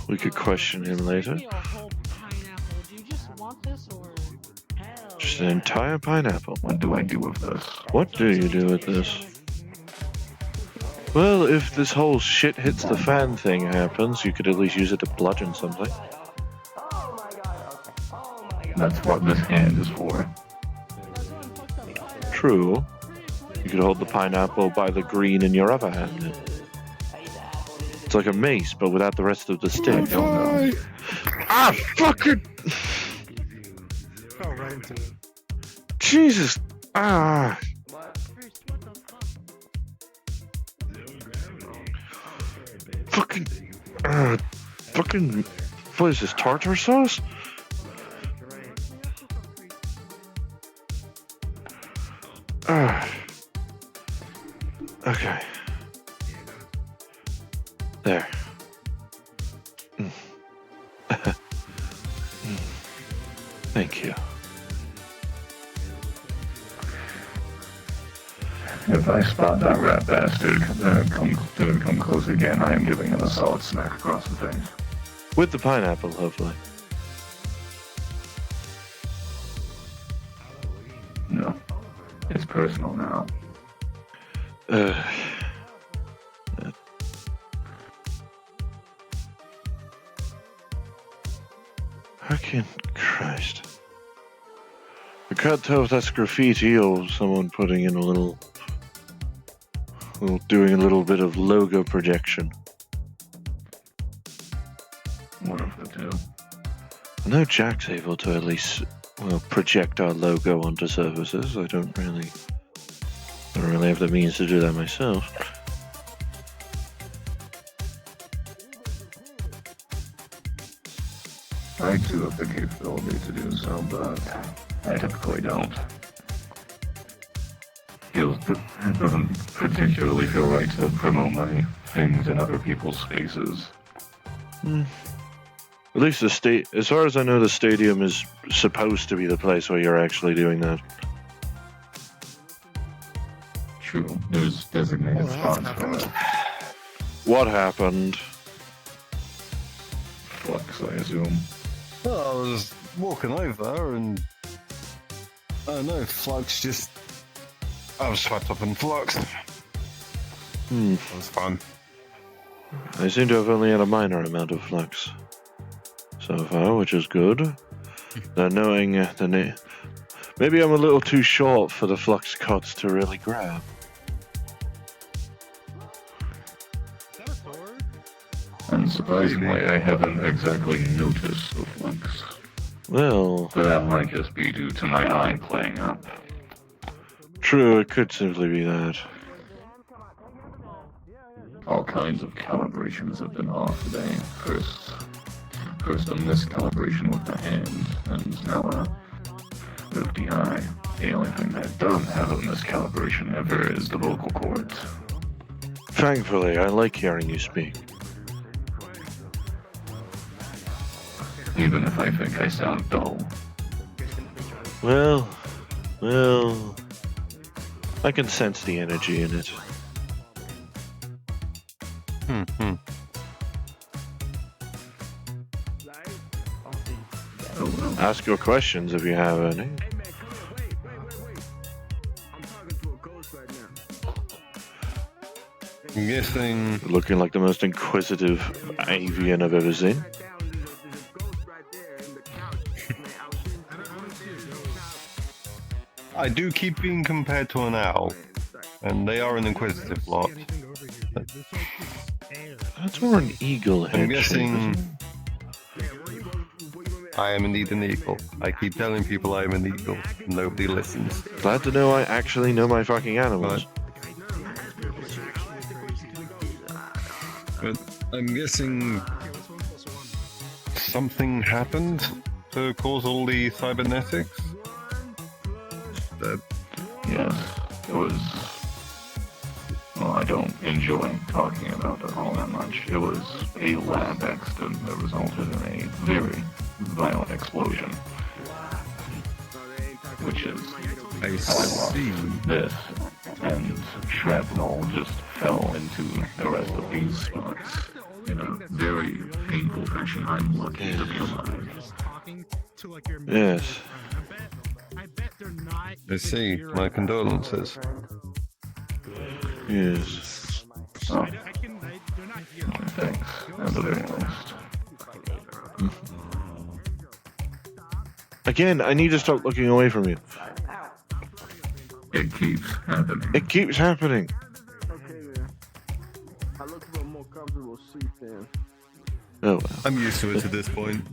We could question him later. Just an entire pineapple. What do I do with this? What do you do with this? Well, if this whole shit hits the fan thing happens, you could at least use it to bludgeon something. That's what this hand is for. True. You could hold the pineapple by the green in your other hand. It's like a mace, but without the rest of the stick. Ah, fuck it! Fell right into it. Jesus! Ah! Fucking, what is this, tartar sauce? Okay. There. Thank you. If I spot that rat bastard come close again, I am giving him a solid smack across the face. With the pineapple, hopefully. No. It's personal now. Fucking Christ. I can't tell if that's graffiti or someone putting in a little doing a little bit of logo projection. One of the two. I know Jack's able to at least, project our logo onto surfaces. I don't really have the means to do that myself. I do have the capability to do so, but I typically don't. It doesn't particularly feel right to promote my things in other people's spaces. At least as far as I know, the stadium is supposed to be the place where you're actually doing that. True, there's designated spots for it. What happened? Flux, I assume. Well, I was walking over and I don't know, Flux just... I was swept up in Flux. That was fun. I seem to have only had a minor amount of flux so far, which is good. Now knowing the name... Maybe I'm a little too short for the flux cuts to really grab. And surprisingly, I haven't exactly noticed the flux. Well... But that might just be due to my eye playing up. True, it could simply be that. All kinds of calibrations have been off today. First a miscalibration with the hand, and now with the eye. The only thing that doesn't have a miscalibration ever is the vocal cords. Thankfully, I like hearing you speak. Even if I think I sound dull. Well, I can sense the energy in it. Ask your questions if you have any. I'm guessing... Looking like the most inquisitive avian I've ever seen. I do keep being compared to an owl, and they are an inquisitive lot. That's more an eagle head. I'm guessing... shape, isn't it? I am indeed an eagle. I keep telling people I am an eagle. Nobody listens. Glad to know I actually know my fucking animals. But I'm guessing something happened to cause all the cybernetics? That... Yes, it was... Well, I don't enjoy talking about it all that much. It was a lab accident that resulted in a very violent explosion. Which is... I see. This, and shrapnel just fell into the rest of these spots. In a very painful fashion. I'm lucky to be alive. Yes. I see. My condolences. Yes. Oh. Thanks, at the very least. Again, I need to stop looking away from you. It keeps happening. It keeps happening. Okay then. I look for a more comfortable seat then. Oh well. I'm used to it at this point.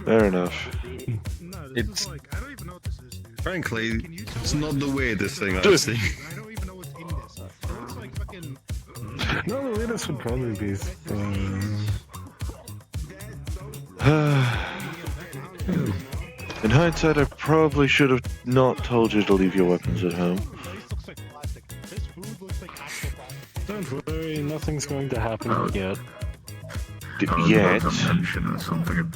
Fair enough. It's... Frankly, it's not the weirdest thing I've seen. No, the weirdest would probably be... In hindsight, I probably should have not told you to leave your weapons at home. Don't worry, nothing's going to happen yet. Yet? I was about to mention something.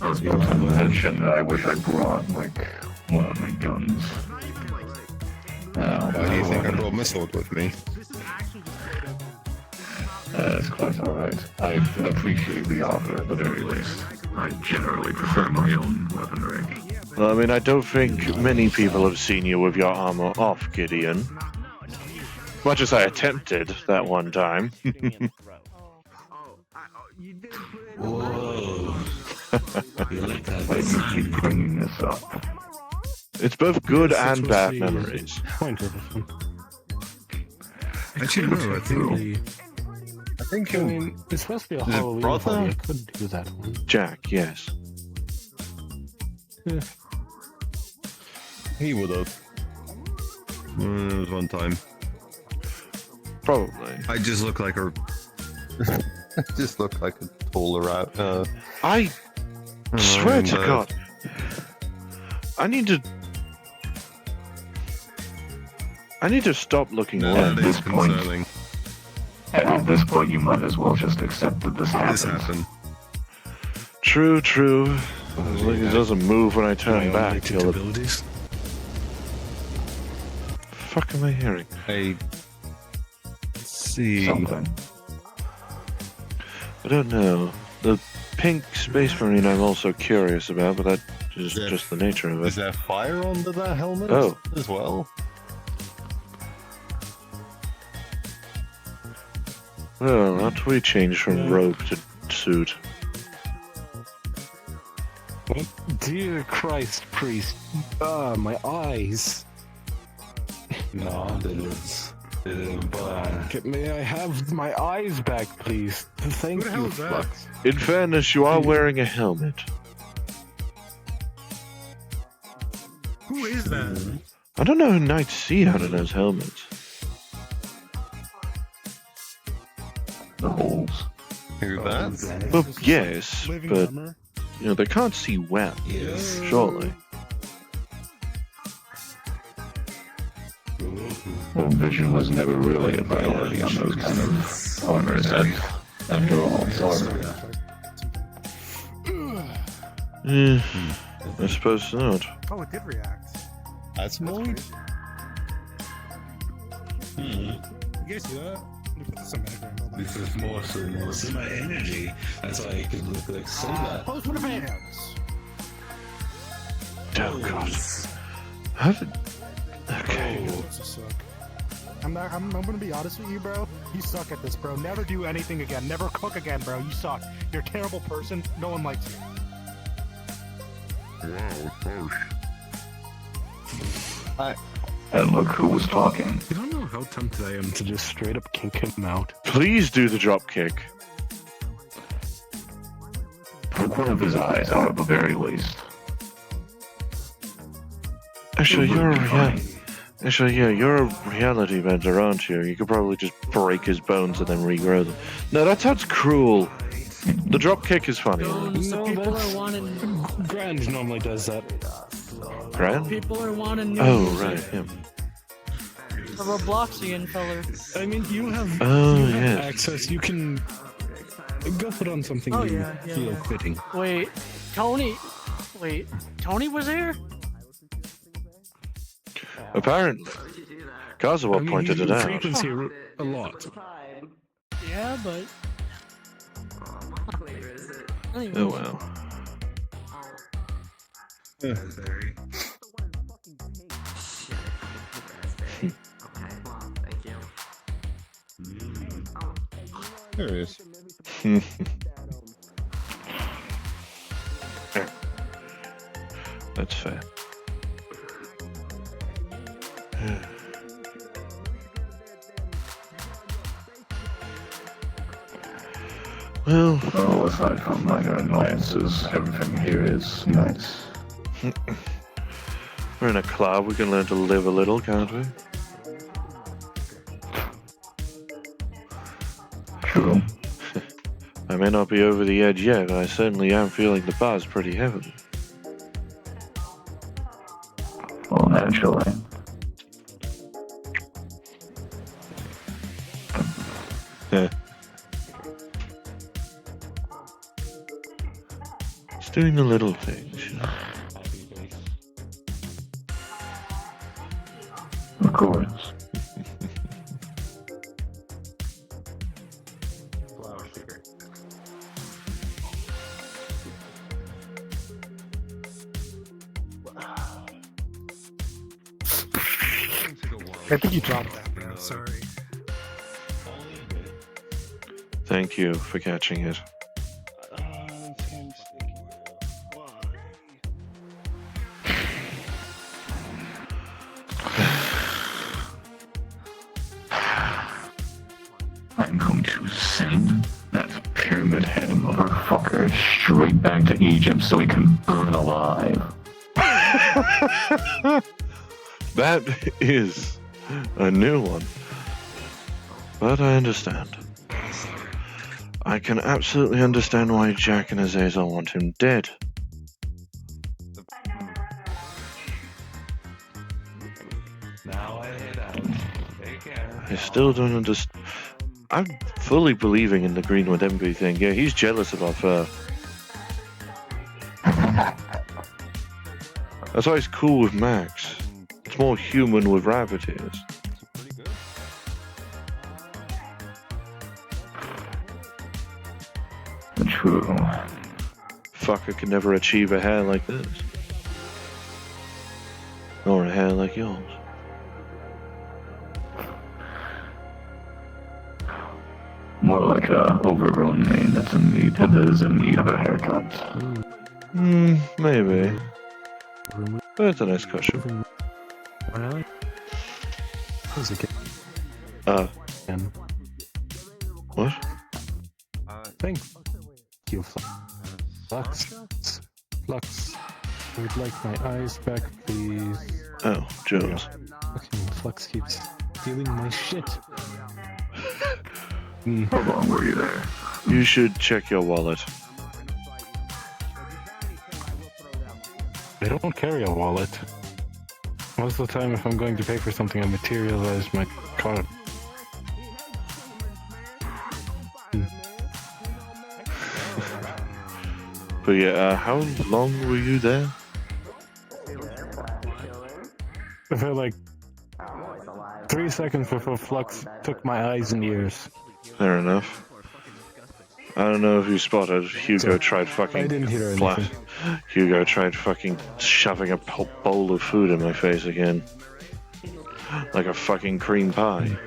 I was about to mention that I wish I brought, like, one of my guns. Why do you think I brought my sword with me? That's quite alright. I appreciate the offer at the very least. I generally prefer my own weaponry. Well, I mean, I don't think many people have seen you with your armor off, Gideon. Much as I attempted that one time. Whoa. Why do you keep bringing this up? It's both good and bad memories. Actually, no, I think I mean, it's supposed to be a Halloween brother? party. I could do that one. Jack, yes. Yeah. He would have. It was one time. Probably. I just look like a... just look like a taller rat. I swear to God. I need to stop looking away. At this point, at this point, you might as well just accept that this happened. True. As long as it doesn't move when I turn back. Abilities. Fuck am I hearing? I see. Something. I don't know. The pink space marine I'm also curious about, but that is just the nature of it. Is there fire under that helmet as well? Well, after we change from robe to suit. Dear Christ, priest. My eyes. No, may I have my eyes back, please? Thank you, Flux. In fairness, you are wearing a helmet. Who is that? I don't know who Knights see out of those helmets. The holes. Who that? Well, yes, but you know they can't see well. Yes. Surely. Well, vision was never really a priority on those kind of armors, after all. I suppose not. Oh, it did react. That's annoying. You guys see that? Let me put this in background. This is more so my energy. That's why I can look like Silas. Post with hands. Oh God. How did... Okay. I'm gonna be honest with you, bro. You suck at this, bro. Never do anything again. Never cook again, bro. You suck. You're a terrible person. No one likes you. Wow, harsh. And look who was talking. You don't know how tempted I am to just straight up kick him out. Please do the drop kick. For one of his eyes out at the very least. Actually, you're a reality bender, aren't you? You could probably just break his bones and then regrow them. No, that sounds cruel. The drop kick is funny. So people are wanting. Grand normally does that. Grand? People are wanting new Oh, music. right, him. The Robloxian feller. I mean, you have, yes. access. You can go put on something Oh, you yeah, feel fitting. Wait, Tony. Wait, Tony was there? Apparently. Kazuo pointed it out. Frequency a lot. Yeah, but. Anyway. Oh well. There it is. That's fair. Well, aside from minor annoyances, everything here is nice. We're in a club, we can learn to live a little, can't we? True. I may not be over the edge yet, but I certainly am feeling the buzz pretty heavily. Well, naturally. Yeah. It's doing the little things, you know. Of course. I think you dropped that, bro. Sorry. Thank you for catching it. I'm going to send that pyramid head motherfucker straight back to Egypt so he can burn alive. That is a new one. But I understand. I can absolutely understand why Jack and Azazel want him dead. Now I head out. Take care. I still don't understand. I'm fully believing in the Greenwood Envy thing. Yeah, he's jealous of our fur. That's why he's cool with Max. It's more human with rabbit ears. True. Fucker can never achieve a hair like this. Or a hair like yours. More like a overgrown mane that is in need of a haircut. Maybe. But it's a nice cushion. What? Thank you, Flux. Flux. I would like my eyes back, please. Oh, Jones. Fucking Flux keeps stealing my shit. How long were you there? You should check your wallet. I don't carry a wallet. Most of the time, if I'm going to pay for something, I materialize my card. But yeah, how long were you there? I feel like 3 seconds before Flux took my eyes and ears. Fair enough. I don't know if you spotted, Hugo tried fucking... I didn't hear anything. Hugo tried fucking shoving a bowl of food in my face again. Like a fucking cream pie.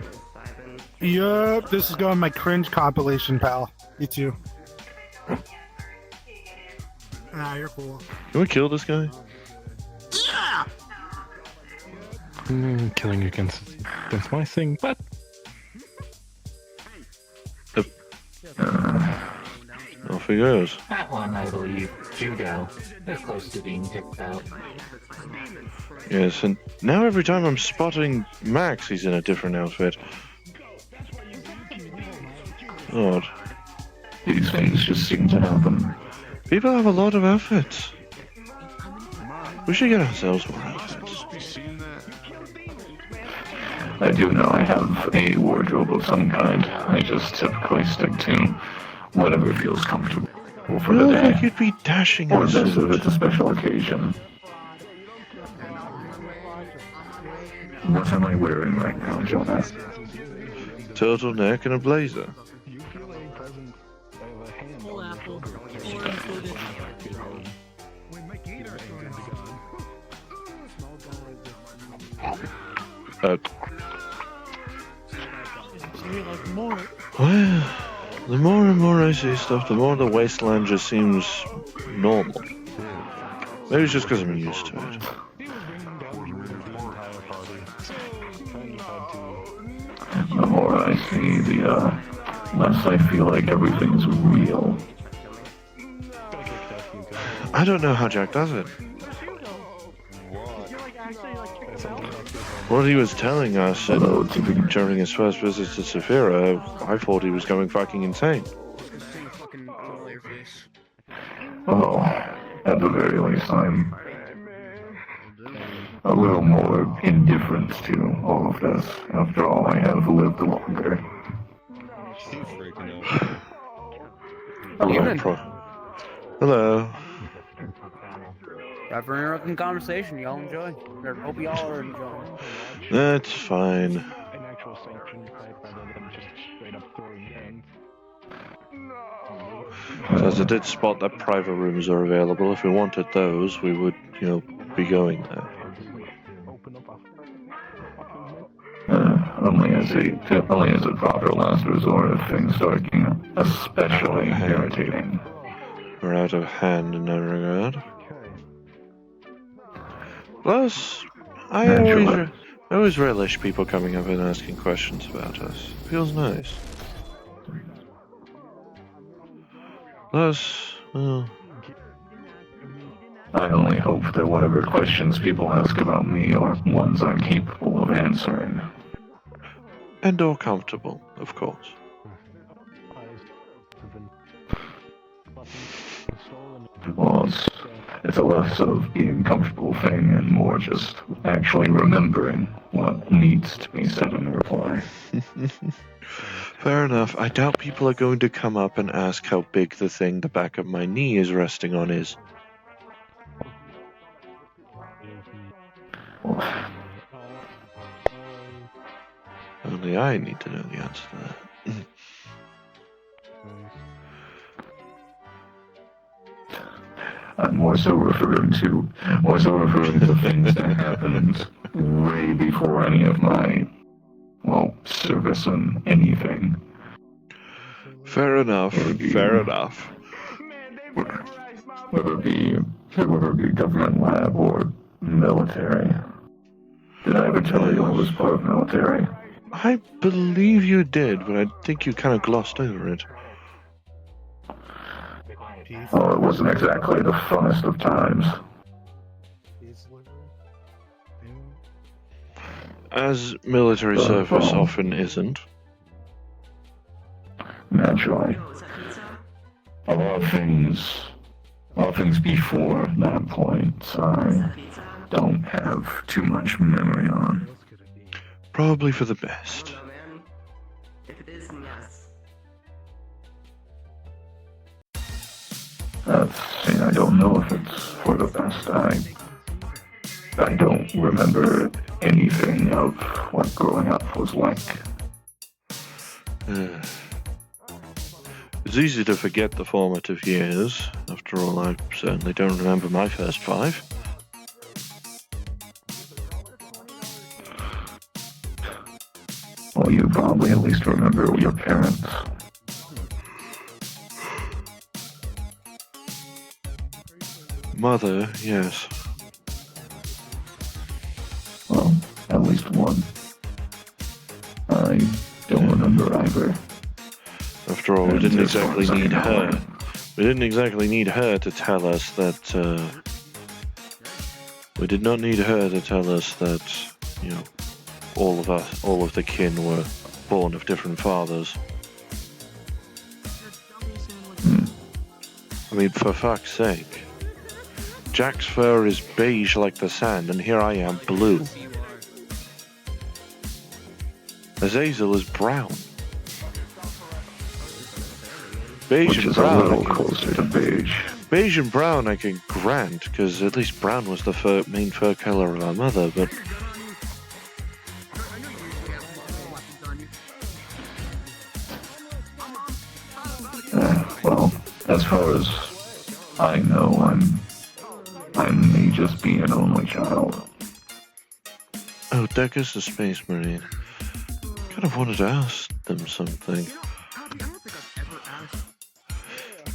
Yup, this is going my cringe compilation, pal. You too. Ah, you're cool. Can we kill this guy? Yeah! Killing against my thing, but... Off he goes. one, I believe, Judo, is close to being kicked out. Yes, and now every time I'm spotting Max, he's in a different outfit. Odd. These things just seem to happen. People have a lot of outfits. We should get ourselves more outfits. I do know I have a wardrobe of some kind. I just typically stick to whatever feels comfortable for You the look day. like you'd be dashing Or in a this if suit. it's a special occasion. What am I wearing right now, Jonah? Turtleneck and a blazer. Full apple, four included. Like more. Well, the more and more I see stuff, the more the wasteland just seems normal. Maybe it's just because I'm used to it. The more I see, the less I feel like everything's real. I don't know how Jack does it. What he was telling us during his first visit to Saphira, I thought he was going fucking insane. Well, at the very least, I'm a little more indifferent to all of this. After all, I have lived longer. Hello. Time for an interrupting conversation. Y'all enjoy. Or hope y'all are enjoying. That's fine. An actual sanctioned fight rather than just straight up throwing hands. As I did spot that private rooms are available. If we wanted those, we would, be going there. Only as a proper last resort if things start getting especially irritating. We're out of hand in that regard. Plus, I always relish people coming up and asking questions about us. Feels nice. Plus, well, I only hope that whatever questions people ask about me are ones I'm capable of answering. and or comfortable, of course. Well, it's a less of being comfortable thing and more just actually remembering what needs to be said in reply. Fair enough. I doubt people are going to come up and ask how big the thing the back of my knee is resting on is. Only I need to know the answer to that. I'm more so referring to things that happened way before any of my, service on anything. Fair enough. Fair enough. Whether it be government lab or military. Did I ever tell you I was part of military? I believe you did, but I think you kind of glossed over it. Oh, it wasn't exactly the funnest of times. As military service often isn't. Naturally. A lot of things before that point, I don't have too much memory on. Probably for the best. I don't know if it's for the best. I don't remember anything of what growing up was like. It's easy to forget the formative years. After all, I certainly don't remember my first 5. Well, you probably at least remember your parents. Mother, yes. Well, at least one. I don't remember either. After all, we didn't exactly need her We didn't exactly need her to tell us that, we did not need her to tell us that, you know, all of the kin were born of different fathers. I mean, for fuck's sake. Jack's fur is beige like the sand, and here I am, blue. Azazel is brown. Beige Which and is a brown. little closer to beige. Beige and brown I can grant, because at least brown was the main fur color of our mother, but... Well, as far as I know, I may just be an only child. Oh, Decker's the Space Marine. Kind of wanted to ask them something.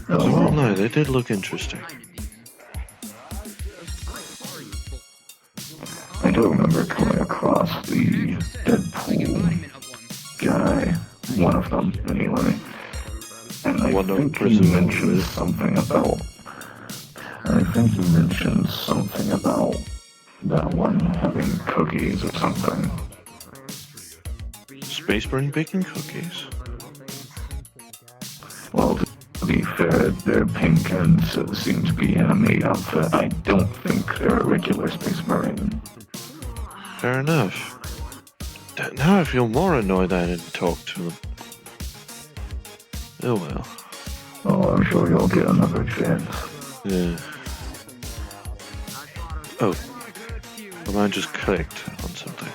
I won't lie, they did look interesting. I do remember coming across the Deadpool guy, one of them anyway, and I think he mentioned something about. I think he mentioned something about that one having cookies or something. Space Marine baking cookies? Well, to be fair, they're pink and seem to be in a maid outfit. I don't think they're a regular Space Marine. Fair enough. Now I feel more annoyed that I didn't talk to them. Oh well. Oh, I'm sure you'll get another chance. Yeah. Oh. My mind just clicked on something.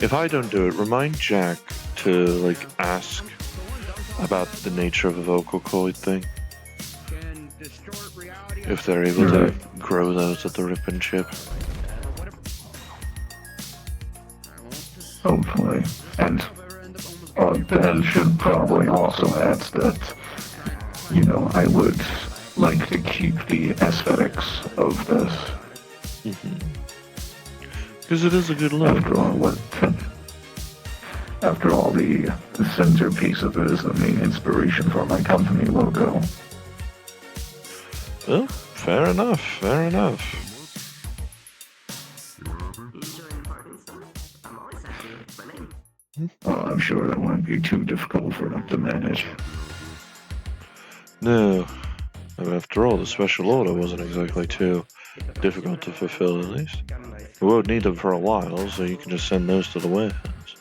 If I don't do it, remind Jack to, like, ask about the nature of a vocal cord thing. If they're able to grow those at the Rip and Chip. Hopefully. And Ben should probably also add that, you know, I would like to keep the aesthetics of this. Because it is a good look. After all, the centerpiece of it is the main inspiration for my company logo. Well, fair enough, fair enough. Well, I'm sure that won't be too difficult for them to manage. No. After all, the special order wasn't exactly too difficult to fulfill, at least. We won't need them for a while, so you can just send those to the warehouse.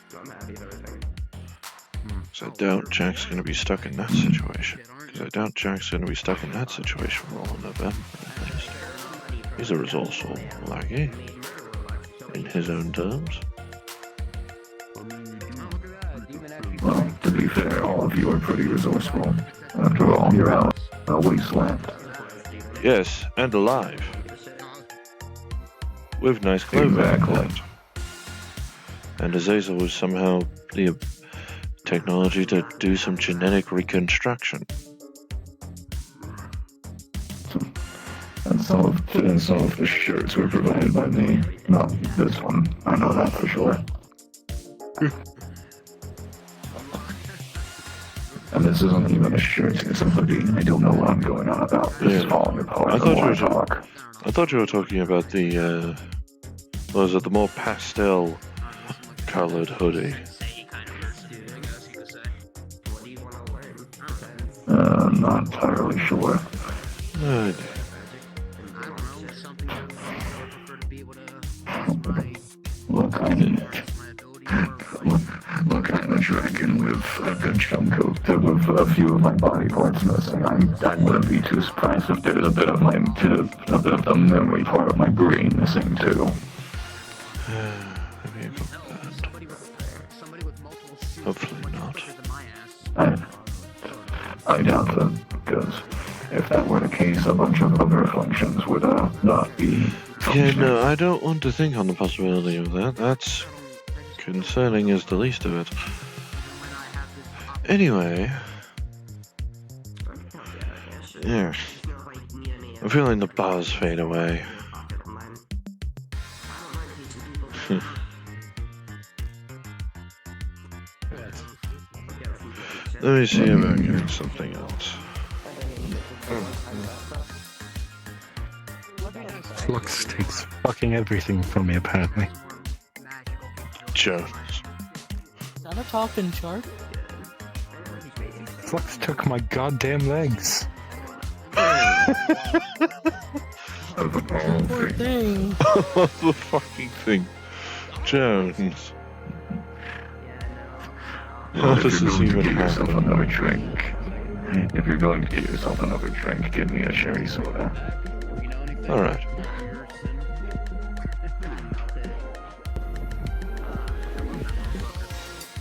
Because I doubt Jack's going to be stuck in that situation. For all of November, at least. He's a resourceful lackey. In his own terms. Well, to be fair, all of you are pretty resourceful. After all, you're out in a wasteland. Yes, and alive. With nice clothing. Exactly. And Azazel was somehow the technology to do some genetic reconstruction. And some of the shirts were provided by me. Not this one. I know that for sure. And this isn't even a shirt, it's a hoodie. I don't know what I'm going on about. This is falling apart. I thought you were talking about the, the more pastel colored hoodie. Not entirely sure. Look, I'm a dragon with a good chunk with a few of my body parts missing. I wouldn't be too surprised if there's a bit of the memory part of my brain missing too. Hopefully not. I doubt that, because if that were the case, a bunch of other functions would not be. Yeah, no, I don't want to think on the possibility of that. That's concerning as the least of it. Anyway. Yeah. I'm feeling the buzz fade away. Let me see if I can get something else. Flux takes fucking everything from me, apparently. Jonas. Is that a talking shark? Flux took my goddamn legs. Poor thing. The fucking thing. Jones. How does this even yourself happen? another drink. If you're going to get yourself another drink, give me a cherry soda. Alright.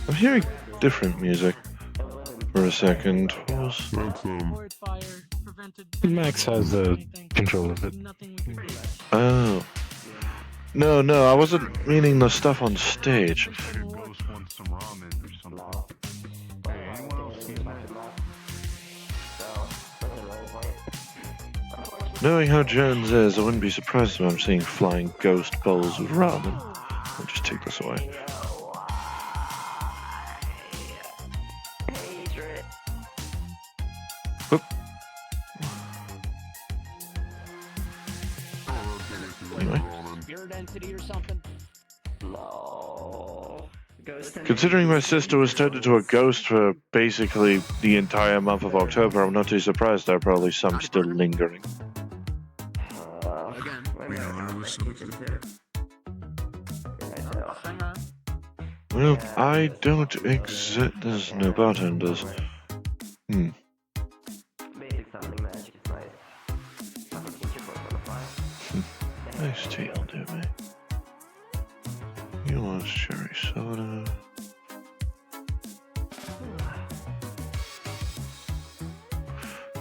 I'm hearing different music for a second. What was... Max has control of it. Oh. No, I wasn't meaning the stuff on stage. Knowing how Jones is, I wouldn't be surprised if I'm seeing flying ghost bowls of ramen. I'll just take this away. Whoop. Anyway. Spirit entity or something? No. Considering my sister was turned into a ghost for basically the entire month of October, I'm not too surprised there are probably some still lingering. Well, I don't exist. There's no bartenders. Nice tea will do me. You want cherry soda?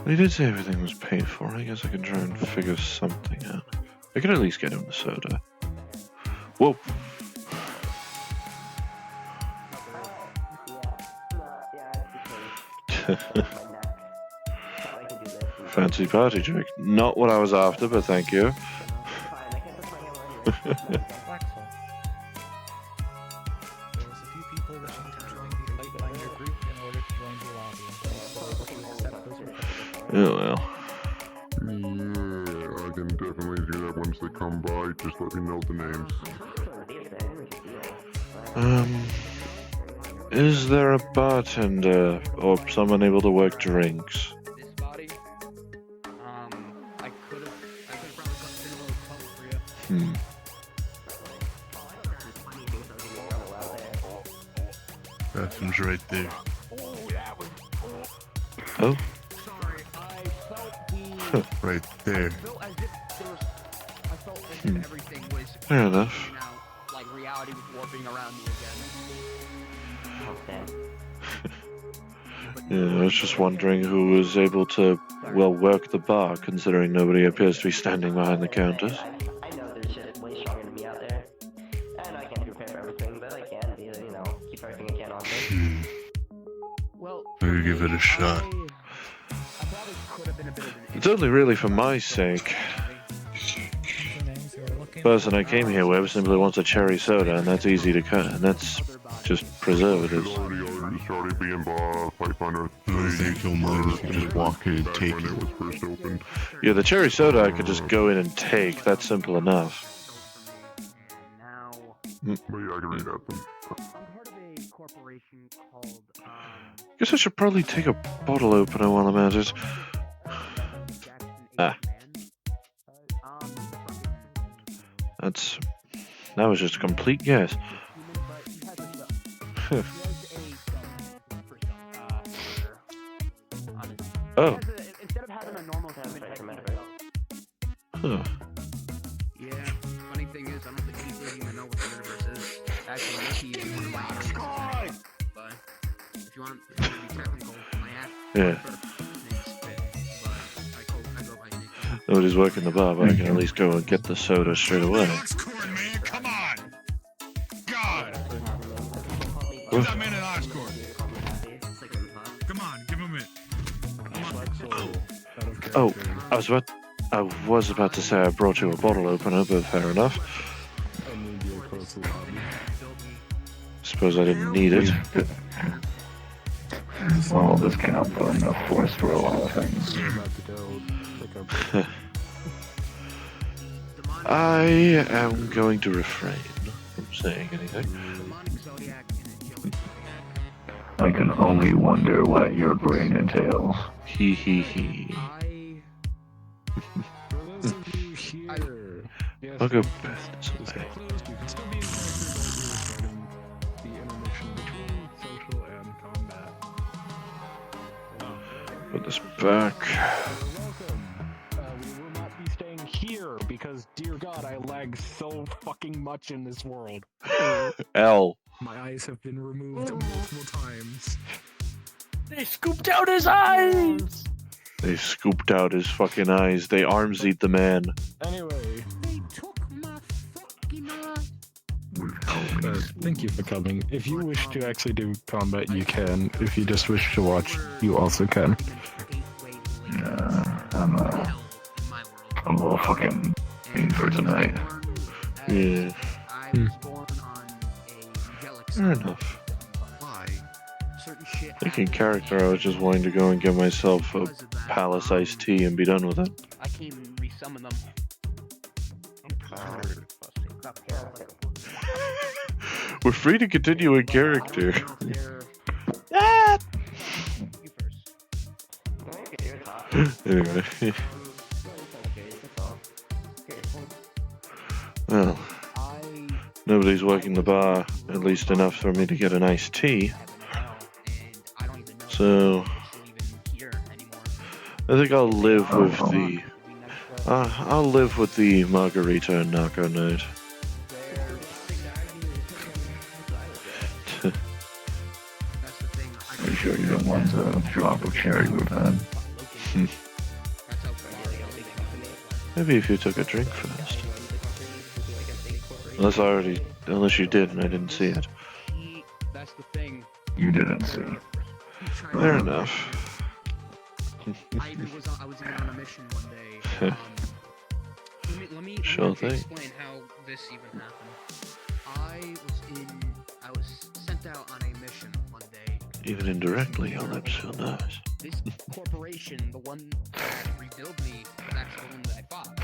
He did say everything was paid for. I guess I can try and figure something out. I could at least get him the soda. Whoa! Fancy party trick. Not what I was after, but thank you. Oh well. Yeah, I can definitely do that once they come by. Just let me know the names. Is there a bartender or someone able to work drinks? This body? I could have probably been a little close for you. Bathroom's right there. Oh? Right there. Fair enough. Like reality was warping around me again. Yeah, I was just wondering who was able to, well, work the bar, considering nobody appears to be standing behind the counters. I know there's shit way stronger than me out there. And I can't prepare for everything, but I can, keep everything I can on me. Well, Maybe give it a shot. It's only really for my sake. The person I came here with simply wants a cherry soda, and that's easy to cut, and that's just preservatives. Started being Pipefinder. I think he'll mind if you just walk in and take it. Yeah, the cherry soda I could just go in and take. That's simple enough. But yeah, I can read that then. Guess I should probably take a bottle opener while I'm at it. Ah. That was just a complete guess. Oh. Instead of having a normal Huh. Yeah, funny thing is, I don't think anybody even know what the universe is. Actually, Nikki is one of my heroes. But if you want to be technical, my Yeah. Nobody's working the bar, but I can at least go and get the soda straight away. Come on! God! Oof. I'm in an Oscorp. Come on, give him it. Oh, I was about to say I brought you a bottle opener, but fair enough. Suppose I didn't need it. Well, this cannot put enough force for a lot of things. I am going to refrain from saying anything. I can only wonder what your brain entails. He he he. I'll go Beth this way. Put this back. We will not be staying here because, dear God, I lag so fucking much in this world. L. My eyes have been removed multiple times. They scooped out his eyes! They scooped out his fucking eyes. They arms eat the man. Anyway. They took my fucking eyes. Thank you for coming. If you wish to actually do combat, you can. If you just wish to watch, you also can. I'm a little fucking mean for tonight. Yeah. Fair enough. Thinking character, I was just wanting to go and get myself a Palace iced tea and be done with it. I can't even re-summon them. We're free to continue in character. Anyway. Well, nobody's working the bar, at least enough for me to get an iced tea. So, I think I'll live with the... I'll live with the margarita and narco night. Are you sure you don't want a drop of cherry with that? Maybe if you took a drink first. Unless you did and I didn't see it. You didn't see. Fair enough. I was even on a mission one day. Let me Sure thing. explain how this even happened. I was sent out on a mission one day. Even indirectly, your lips feel nice. This corporation, the one that rebuilt me, was actually the one that I fought.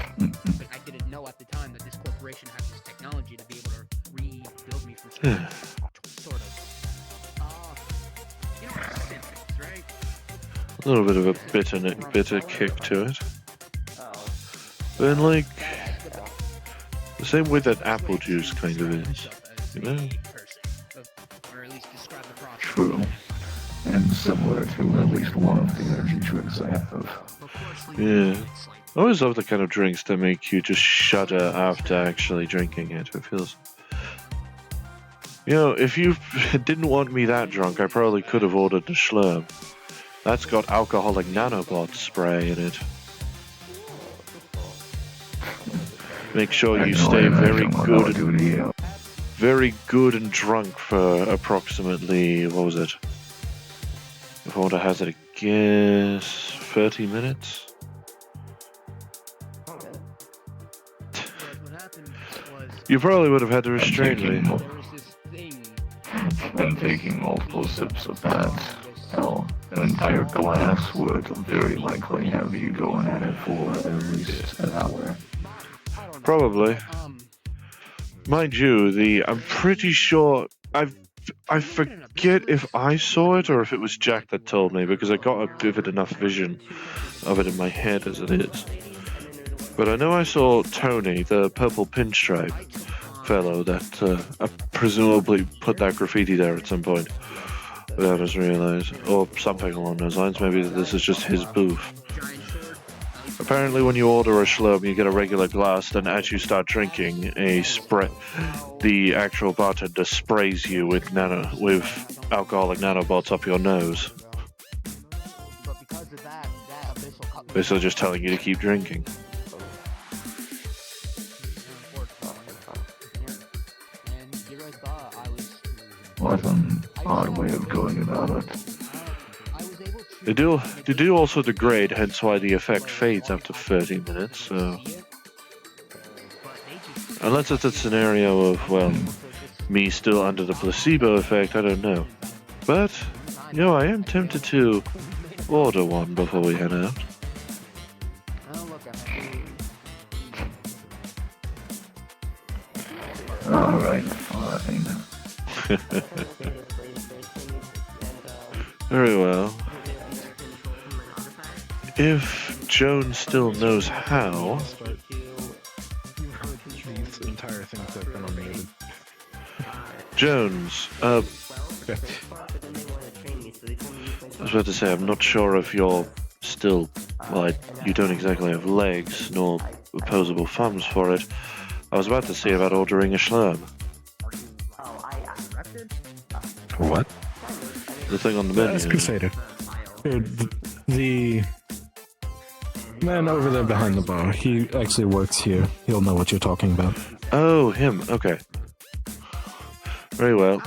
But I didn't know at the time that this corporation has this technology to be able to rebuild me from scratch. Sort of. You know what synths, right? A little bit of a bitter kick to it. But like, the same way that apple juice kind of is, you know? True. And similar to at least one of the energy drinks I have. Yeah. I always love the kind of drinks that make you just shudder after actually drinking it. It feels... You know, if you didn't want me that drunk, I probably could have ordered the Schlurp. That's got alcoholic nanobots spray in it. Make sure you stay very good and drunk for approximately, what was it? If I want to hazard a guess, 30 minutes? You probably would have had to restrain me. And taking multiple sips of that, hell, an entire glass would very likely have you going at it for at least an hour. Probably. Mind you, I'm pretty sure I forget if I saw it or if it was Jack that told me, because I got a vivid enough vision of it in my head as it is. But I know I saw Tony, the purple pinstripe fellow that presumably put that graffiti there at some point without us realize, or something along those lines. Maybe this is just his booth. Apparently when you order a Schlurp, you get a regular glass, then as you start drinking, the actual bartender sprays you with alcoholic nanobots up your nose. Basically just telling you to keep drinking. What an odd way of going about it. They do also degrade, hence why the effect fades after 30 minutes, so... Unless it's a scenario of, well, me still under the placebo effect, I don't know. But, You know, I am tempted to order one before we head out. Alright, fine. Very well. If Joan still knows how... These entire things have been unmuted. Jones, I was about to say, I'm not sure if you're still, well, you don't exactly have legs, nor opposable thumbs for it. I was about to see about ordering a schlurm. What? The thing on the menu. That's Crusader. The man over there behind the bar, he actually works here. He'll know what you're talking about. Oh, him. Okay. Very well.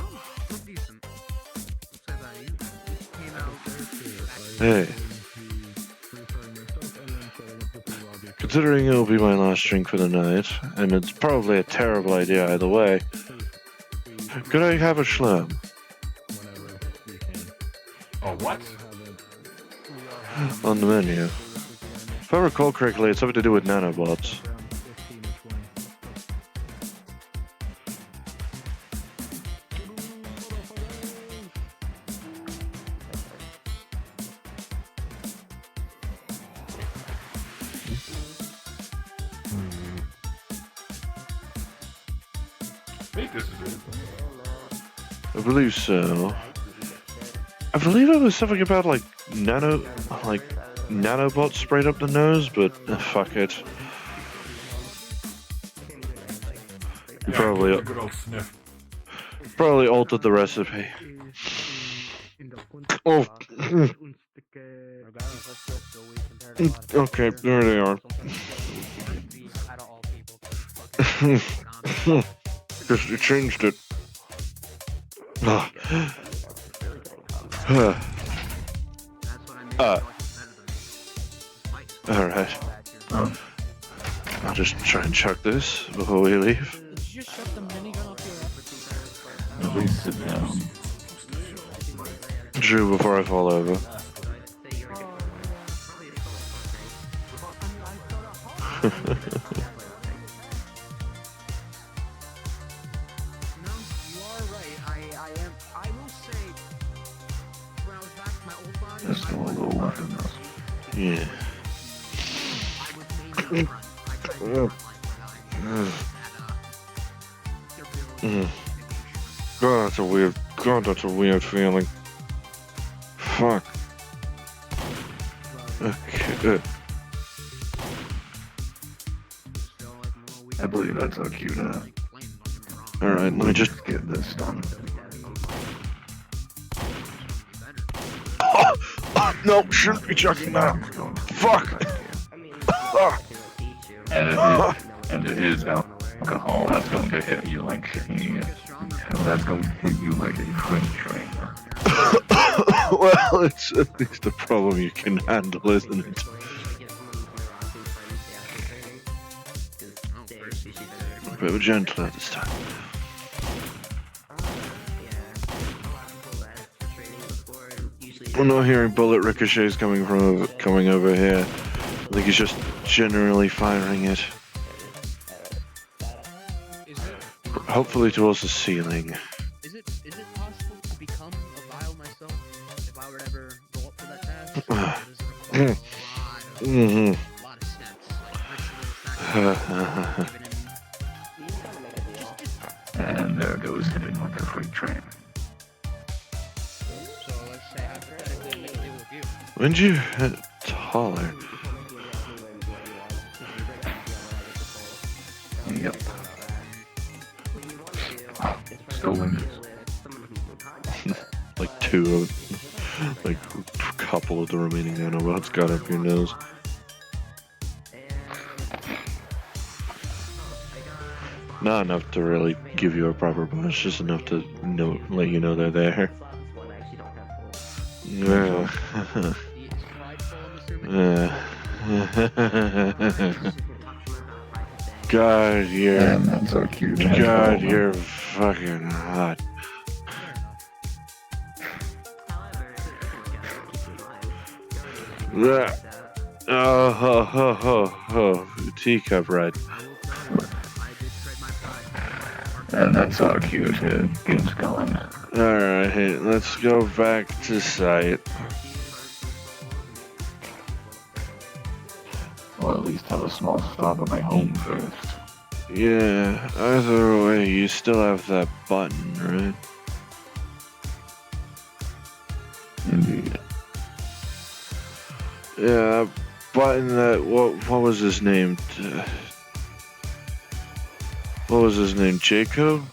Hey. Considering it'll be my last drink for the night, and it's probably a terrible idea either way, could I have a schlurm? Oh, what? On the menu. If I recall correctly, it's something to do with nanobots. I think this is it. I believe so. I believe it was something about like nanobots sprayed up the nose, but fuck it. You probably Good old sniff. probably altered the recipe. Oh. Okay, there they are. Just you changed it. Alright. I'll just try and chuck this before we leave. Did you just shut the minigun off your At least sit down. Drew before I fall over. There's still a little left in this. Yeah. God, that's a weird feeling. Fuck. Okay. I believe that's how cute, huh? Alright, let me just get this done. No, shouldn't be chucking that. Fuck. And it is alcohol. That's going to hit you like that's going to hit you like a freight train. Well, it's at least a problem you can handle, isn't it? A bit gentler this time. I'm not hearing bullet ricochets coming over here. I think he's just generally firing it. Hopefully towards the ceiling. Is it possible to become a vial myself if I were to ever go up for that task? A lot of steps, And there goes hitting like a freight train. So let's say hypothetically we can do with you. When'd you hit taller? Yep. Still winded. Like like a couple of the remaining nanobots got up your nose. Not enough to really give you a proper bonus, just enough to let you know they're there. God, that's so cute. You're fucking hot. Teacup ride. And that's our cue to get us going. Alright, let's go back to site. Or at least have a small stop at my home first. Yeah, either way, you still have that button, right? Indeed. Yeah, button that, what was his name? What was his name? Jacob?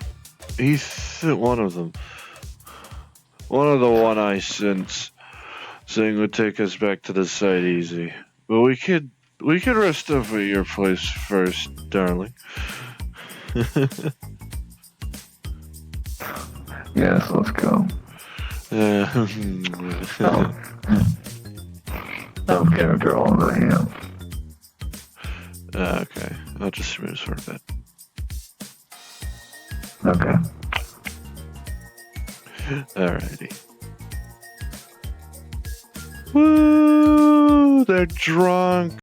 One of them. One of the one-eye synths saying would take us back to the site easy. But we could rest up at your place first, darling. Yes, let's go. No character all over him. Okay, I'll just smooth for a bit. Okay. Alrighty. Woo! They're drunk.